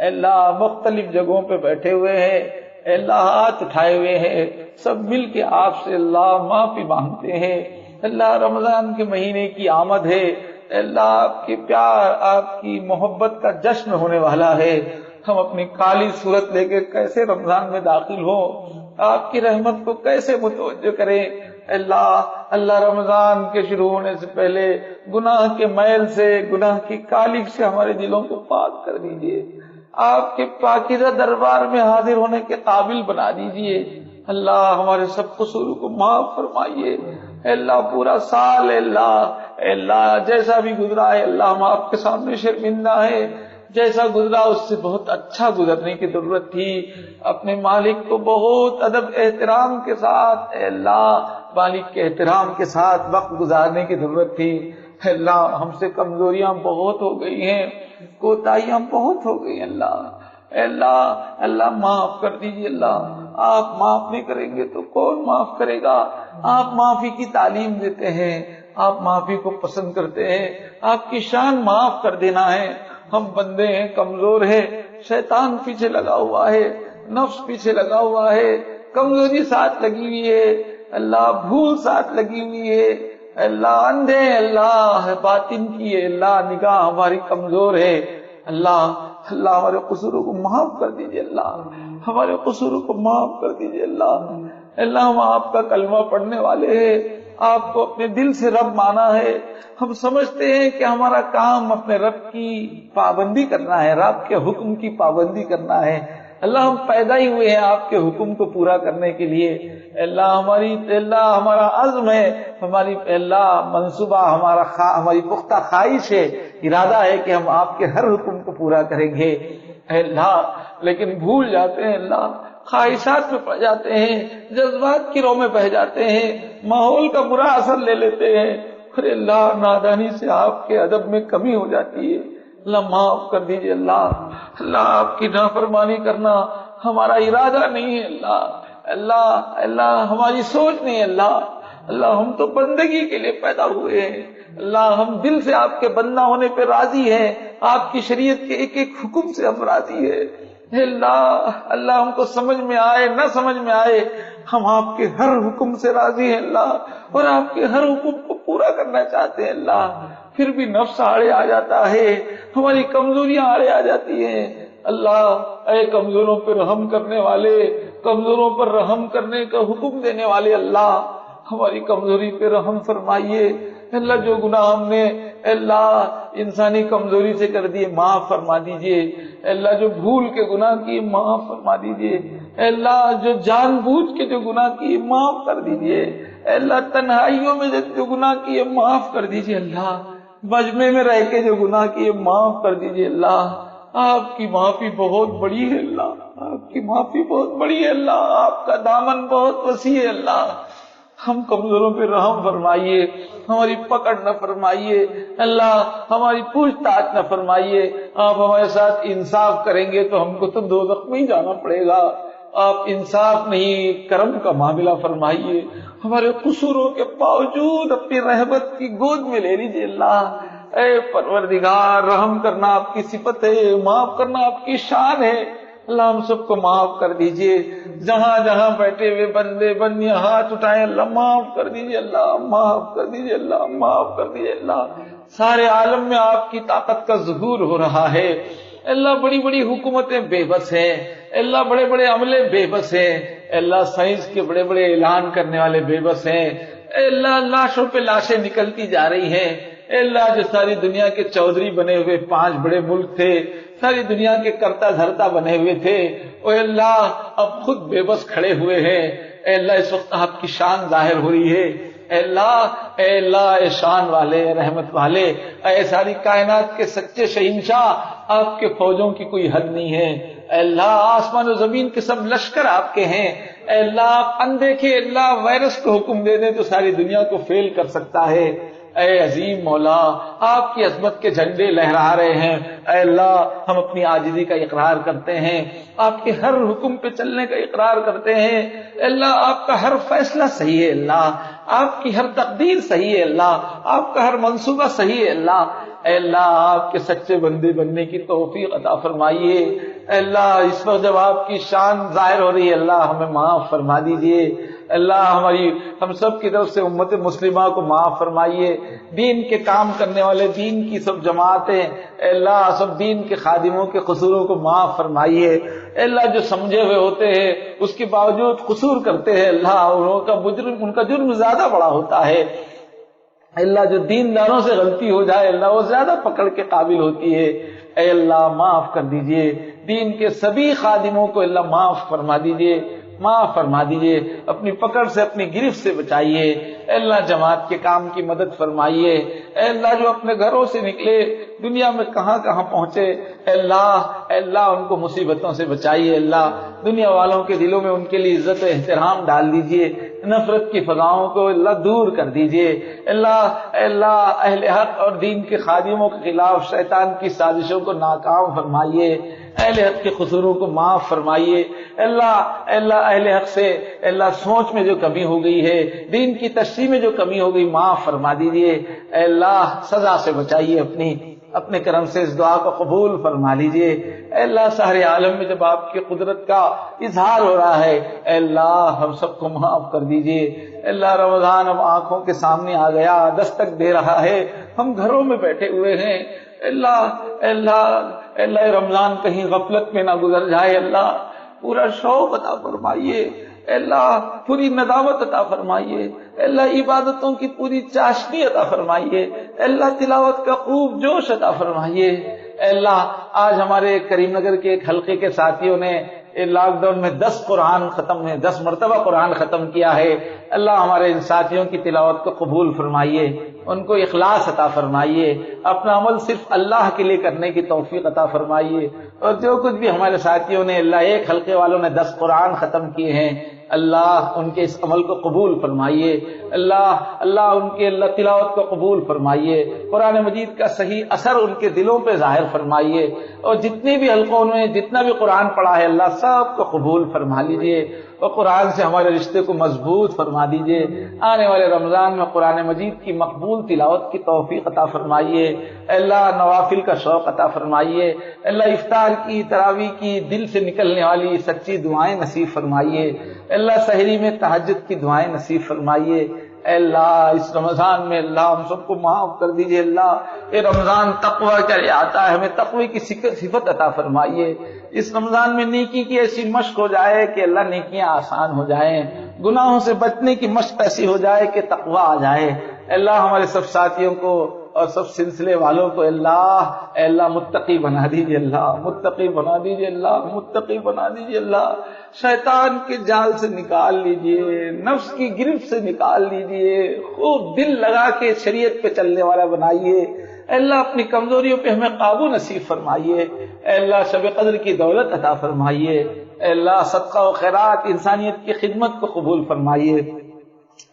Speaker 1: اے اللہ، مختلف جگہوں پہ بیٹھے ہوئے ہیں، اے اللہ ہاتھ اٹھائے ہوئے ہیں، سب مل کے آپ سے اللہ معافی مانگتے ہیں۔ اللہ، رمضان کے مہینے کی آمد ہے، اے اللہ آپ کے پیار، آپ کی محبت کا جشن ہونے والا ہے۔ ہم اپنی کالی صورت لے کے کیسے رمضان میں داخل ہوں، آپ کی رحمت کو کیسے متوجہ کریں۔ اللہ رمضان کے شروع ہونے سے پہلے گناہ کے میل سے، گناہ کی کالک سے ہمارے دلوں کو پاک کر دیجئے، آپ کے پاکیزہ دربار میں حاضر ہونے کے قابل بنا دیجئے۔ اللہ، ہمارے سب قصور کو معاف فرمائیے۔ اے اللہ، پورا سال اے اللہ جیسا بھی گزرا ہے، اللہ ہم آپ کے سامنے شرمندہ ہیں۔ جیسا گزرا اس سے بہت اچھا گزرنے کی ضرورت تھی، اپنے مالک کو بہت ادب احترام کے ساتھ، اے اللہ مالک کے احترام کے ساتھ وقت گزارنے کی ضرورت تھی۔ اے اللہ، ہم سے کمزوریاں بہت ہو گئی ہیں، کوتاہیاں بہت ہو گئی۔ اللہ معاف کر دیجیے۔ اللہ، آپ معاف نہیں کریں گے تو کون معاف کرے گا؟ آپ معافی کی تعلیم دیتے ہیں، آپ معافی کو پسند کرتے ہیں، آپ کی شان معاف کر دینا ہے۔ ہم بندے ہیں، کمزور ہیں، شیطان پیچھے لگا ہوا ہے، نفس پیچھے لگا ہوا ہے، کمزوری ساتھ لگی ہوئی ہے، اللہ بھول ساتھ لگی ہوئی ہے، اللہ اندھے، اللہ باطن کی ہے، اللہ نگاہ ہماری کمزور ہے۔ اللہ ہمارے قصوروں کو معاف کر دیجیے، اللہ ہمارے قصوروں کو معاف کر دیجیے۔ اللہ ہم آپ کا کلمہ پڑھنے والے ہیں، آپ کو اپنے دل سے رب مانا ہے۔ ہم سمجھتے ہیں کہ ہمارا کام اپنے رب کی پابندی کرنا ہے، رب کے حکم کی پابندی کرنا ہے۔ اللہ، ہم پیدا ہی ہوئے ہیں آپ کے حکم کو پورا کرنے کے لیے۔ اللہ ہمارا عزم ہے، ہماری منصوبہ، ہماری پختہ خواہش ہے، ارادہ ہے کہ ہم آپ کے ہر حکم کو پورا کریں گے۔ اللہ، لیکن بھول جاتے ہیں، اللہ خواہشات میں پڑ جاتے ہیں، جذبات کی رو میں بہہ جاتے ہیں، ماحول کا برا اثر لے لیتے ہیں، پھر اللہ نادانی سے آپ کے ادب میں کمی ہو جاتی ہے۔ اللہ معاف کر دیجیے۔ اللہ آپ کی نافرمانی کرنا ہمارا ارادہ نہیں ہے۔ اللہ ہماری سوچ نہیں ہے۔ اللہ ہم تو بندگی کے لیے پیدا ہوئے ہیں۔ اللہ، ہم دل سے آپ کے بندہ ہونے پہ راضی ہیں، آپ کی شریعت کے ایک ایک حکم سے ہم راضی ہیں۔ اللہ ہم کو سمجھ میں آئے نہ سمجھ میں آئے، ہم آپ کے ہر حکم سے راضی ہیں اللہ، اور آپ کے ہر حکم کو پورا کرنا چاہتے ہیں اللہ۔ پھر بھی نفس آڑے آ جاتا ہے، ہماری کمزوریاں آڑے آ جاتی ہیں۔ اللہ، اے کمزوروں پر رحم کرنے والے، کمزوروں پر رحم کرنے کا حکم دینے والے، اللہ ہماری کمزوری پہ رحم فرمائیے۔ اللہ، جو گناہ ہم نے اللہ انسانی کمزوری سے کر دیے معاف فرما دیجئے۔ اللہ، جو بھول کے گناہ کیے معاف فرما دیجئے۔ اللہ، جو جان بوجھ کے جو گناہ کیے معاف کر دیجئے۔ اللہ، تنہائیوں میں جو گناہ کیے معاف کر دیجئے۔ اللہ، مجمع میں رہ کے جو گناہ کیے معاف کر دیجئے۔ اللہ، آپ کی معافی بہت بڑی ہے۔ اللہ، آپ کی معافی بہت بڑی ہے۔ اللہ، آپ کا دامن بہت وسیع ہے۔ اللہ، ہم کمزوروں پہ رحم فرمائیے، ہماری پکڑ نہ فرمائیے۔ اللہ، ہماری پوچھ تاچھ نہ فرمائیے۔ آپ ہمارے ساتھ انصاف کریں گے تو ہم کو تو دوزخ میں ہی جانا پڑے گا۔ آپ انصاف نہیں، کرم کا معاملہ فرمائیے۔ ہمارے قصوروں کے باوجود اپنی رحمت کی گود میں لے لیجیے۔ اللہ، اے پروردگار، رحم کرنا آپ کی صفت ہے، معاف کرنا آپ کی شان ہے۔ اللہ، ہم سب کو معاف کر دیجئے۔ جہاں جہاں بیٹھے ہوئے بندے بندیاں ہاتھ اٹھائیں، اللہ معاف کر دیجئے۔ اللہ معاف کر دیجئے۔ اللہ معاف کر دیجئے۔ اللہ، سارے عالم میں آپ کی طاقت کا ظہور ہو رہا ہے۔
Speaker 2: اللہ بڑی بڑی حکومتیں بے بس ہیں، اللہ بڑے بڑے عملے بے بس ہیں، اللہ سائنس کے بڑے بڑے اعلان کرنے والے بے بس ہیں، اللہ لاشوں پہ لاشیں نکلتی جا رہی ہیں، اللہ جو ساری دنیا کے چودھری بنے ہوئے 5 بڑے ملک تھے، ساری دنیا کے کرتا دھرتا بنے ہوئے تھے، او اللہ اب خود بے بس کھڑے ہوئے ہیں، اے اللہ اس وقت آپ کی شان ظاہر ہو رہی ہے، اے اللہ اے شان والے، رحمت والے، اے ساری کائنات کے سچے شہنشاہ، آپ کے فوجوں کی کوئی حد نہیں ہے، اے اللہ آسمان و زمین کے سب لشکر آپ کے ہیں، اے اللہ آپ اندیکھے اللہ وائرس کو حکم دے دیں تو ساری دنیا کو فیل کر سکتا ہے، اے عظیم مولا آپ کی عظمت کے جھنڈے لہرا رہے ہیں، اے اللہ ہم اپنی عاجزی کا اقرار کرتے ہیں، آپ کے ہر حکم پہ چلنے کا اقرار کرتے ہیں، اے اللہ آپ کا ہر فیصلہ صحیح ہے، اللہ آپ کی ہر تقدیر صحیح ہے، اللہ آپ کا ہر منصوبہ صحیح ہے، اللہ اے اللہ آپ کے سچے بندے بننے کی توفیق عطا فرمائیے، اے اللہ اس وقت جب آپ کی شان ظاہر ہو رہی ہے اللہ ہمیں معاف فرما دیجیے، اللہ ہم سب کی طرف سے امت مسلمہ کو معاف فرمائیے، دین کے کام کرنے والے دین کی سب جماعتیں اے اللہ سب دین کے خادموں کے قصوروں کو معاف فرمائیے، اے اللہ جو سمجھے ہوئے ہوتے ہیں اس کے باوجود قصور کرتے ہیں اللہ ان کا جرم زیادہ بڑا ہوتا ہے، اللہ جو دینداروں سے غلطی ہو جائے اللہ وہ زیادہ پکڑ کے قابل ہوتی ہے، اے اللہ معاف کر دیجئے، دین کے سبھی خادموں کو اللہ معاف فرما دیجئے، معاف فرما دیجئے، اپنی پکڑ سے اپنی گرفت سے بچائیے، اے اللہ جماعت کے کام کی مدد فرمائیے، اے اللہ جو اپنے گھروں سے نکلے دنیا میں کہاں کہاں پہنچے، اے اللہ ان کو مصیبتوں سے بچائیے، اللہ دنیا والوں کے دلوں میں ان کے لیے عزت و احترام ڈال دیجئے، نفرت کی فضاؤں کو اللہ دور کر دیجئے، اللہ اہل حق اور دین کے خادموں کے خلاف شیطان کی سازشوں کو ناکام فرمائیے، اہل حق کے قصوروں کو معاف فرمائیے، اللہ اہل حق سے اللہ سوچ میں جو کمی ہو گئی ہے، دین کی تشریح میں جو کمی ہو گئی معاف فرما دیجئے، اے اللہ سزا سے بچائیے، اپنے کرم سے اس دعا کو قبول فرما لیجئے، اے اللہ سارے عالم میں جب آپ کی قدرت کا اظہار ہو رہا ہے اے اللہ ہم سب کو معاف کر دیجئے، اے اللہ رمضان اب آنکھوں کے سامنے آ گیا، دستک دے رہا ہے، ہم گھروں میں بیٹھے ہوئے ہیں، اللہ رمضان کہیں غفلت میں نہ گزر جائے، اللہ پورا شوق عطا فرمائیے، اے اللہ پوری ندامت عطا فرمائیے، اے اللہ عبادتوں کی پوری چاشنی عطا فرمائیے، اے اللہ تلاوت کا خوب جوش عطا فرمائیے، اے اللہ آج ہمارے کریم نگر کے ایک حلقے کے ساتھیوں نے لاک ڈاؤن میں 10 مرتبہ قرآن ختم کیا ہے، اللہ ہمارے ان ساتھیوں کی تلاوت کو قبول فرمائیے، ان کو اخلاص عطا فرمائیے، اپنا عمل صرف اللہ کے لیے کرنے کی توفیق عطا فرمائیے، اور جو کچھ بھی ہمارے ساتھیوں نے اللہ ایک حلقے والوں نے 10 قرآن ختم کیے ہیں اللہ ان کے اس عمل کو قبول فرمائیے، اللہ ان کے اللہ تلاوت کو قبول فرمائیے، قرآن مجید کا صحیح اثر ان کے دلوں پہ ظاہر فرمائیے، اور جتنے بھی حلقوں میں جتنا بھی قرآن پڑھا ہے اللہ سب کو قبول فرما لیجیے، اور قرآن سے ہمارے رشتے کو مضبوط فرما دیجیے، آنے والے رمضان میں قرآن مجید کی مقبول تلاوت کی توفیق عطا فرمائیے، اللہ نوافل کا شوق عطا فرمائیے، اللہ افطار کی تراویح کی دل سے نکلنے والی سچی دعائیں نصیب فرمائیے، اللہ سحری میں تہجد کی دعائیں نصیب فرمائیے، اے اللہ اس رمضان میں اللہ ہم سب کو معاف کر دیجئے، اللہ یہ رمضان تقوی کا آتا ہے، ہمیں تقوی کی صفت عطا فرمائیے، اس رمضان میں نیکی کی ایسی مشق ہو جائے کہ اللہ نیکیاں آسان ہو جائیں، گناہوں سے بچنے کی مشق ایسی ہو جائے کہ تقوی آ جائے، اللہ ہمارے سب ساتھیوں کو اور سب سلسلے والوں کو اے اللہ متقی بنا دیجیے، اللہ متقی بنا دیجیے، اللہ متقی بنا دیجیے، اللہ شیطان کے جال سے نکال لیجیے، نفس کی گرفت سے نکال لیجیے، خوب دل لگا کے شریعت پہ چلنے والا بنائیے، اے اللہ اپنی کمزوریوں پہ ہمیں قابو نصیب فرمائیے، اے اللہ شب قدر کی دولت عطا فرمائیے، اے اللہ صدقہ و خیرات انسانیت کی خدمت کو قبول فرمائیے،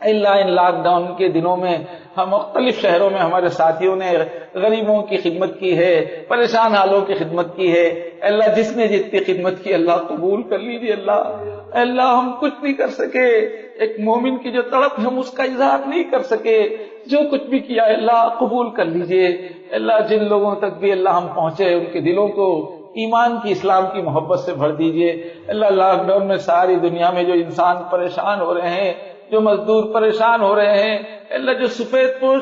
Speaker 2: اللہ ان لاک ڈاؤن کے دنوں میں ہم مختلف شہروں میں ہمارے ساتھیوں نے غریبوں کی خدمت کی ہے، پریشان حالوں کی خدمت کی ہے، اللہ جس نے جتنی خدمت کی اللہ قبول کر لیجیے، اللہ ہم کچھ نہیں کر سکے، ایک مومن کی جو تڑپ ہم اس کا اظہار نہیں کر سکے، جو کچھ بھی کیا اللہ قبول کر لیجیے، اللہ جن لوگوں تک بھی اللہ ہم پہنچے ان کے دلوں کو ایمان کی اسلام کی محبت سے بھر دیجیے، اللہ لاک ڈاؤن میں ساری دنیا میں جو انسان پریشان ہو رہے ہیں، جو مزدور پریشان ہو رہے ہیں، اللہ جو سفید پوش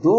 Speaker 2: 2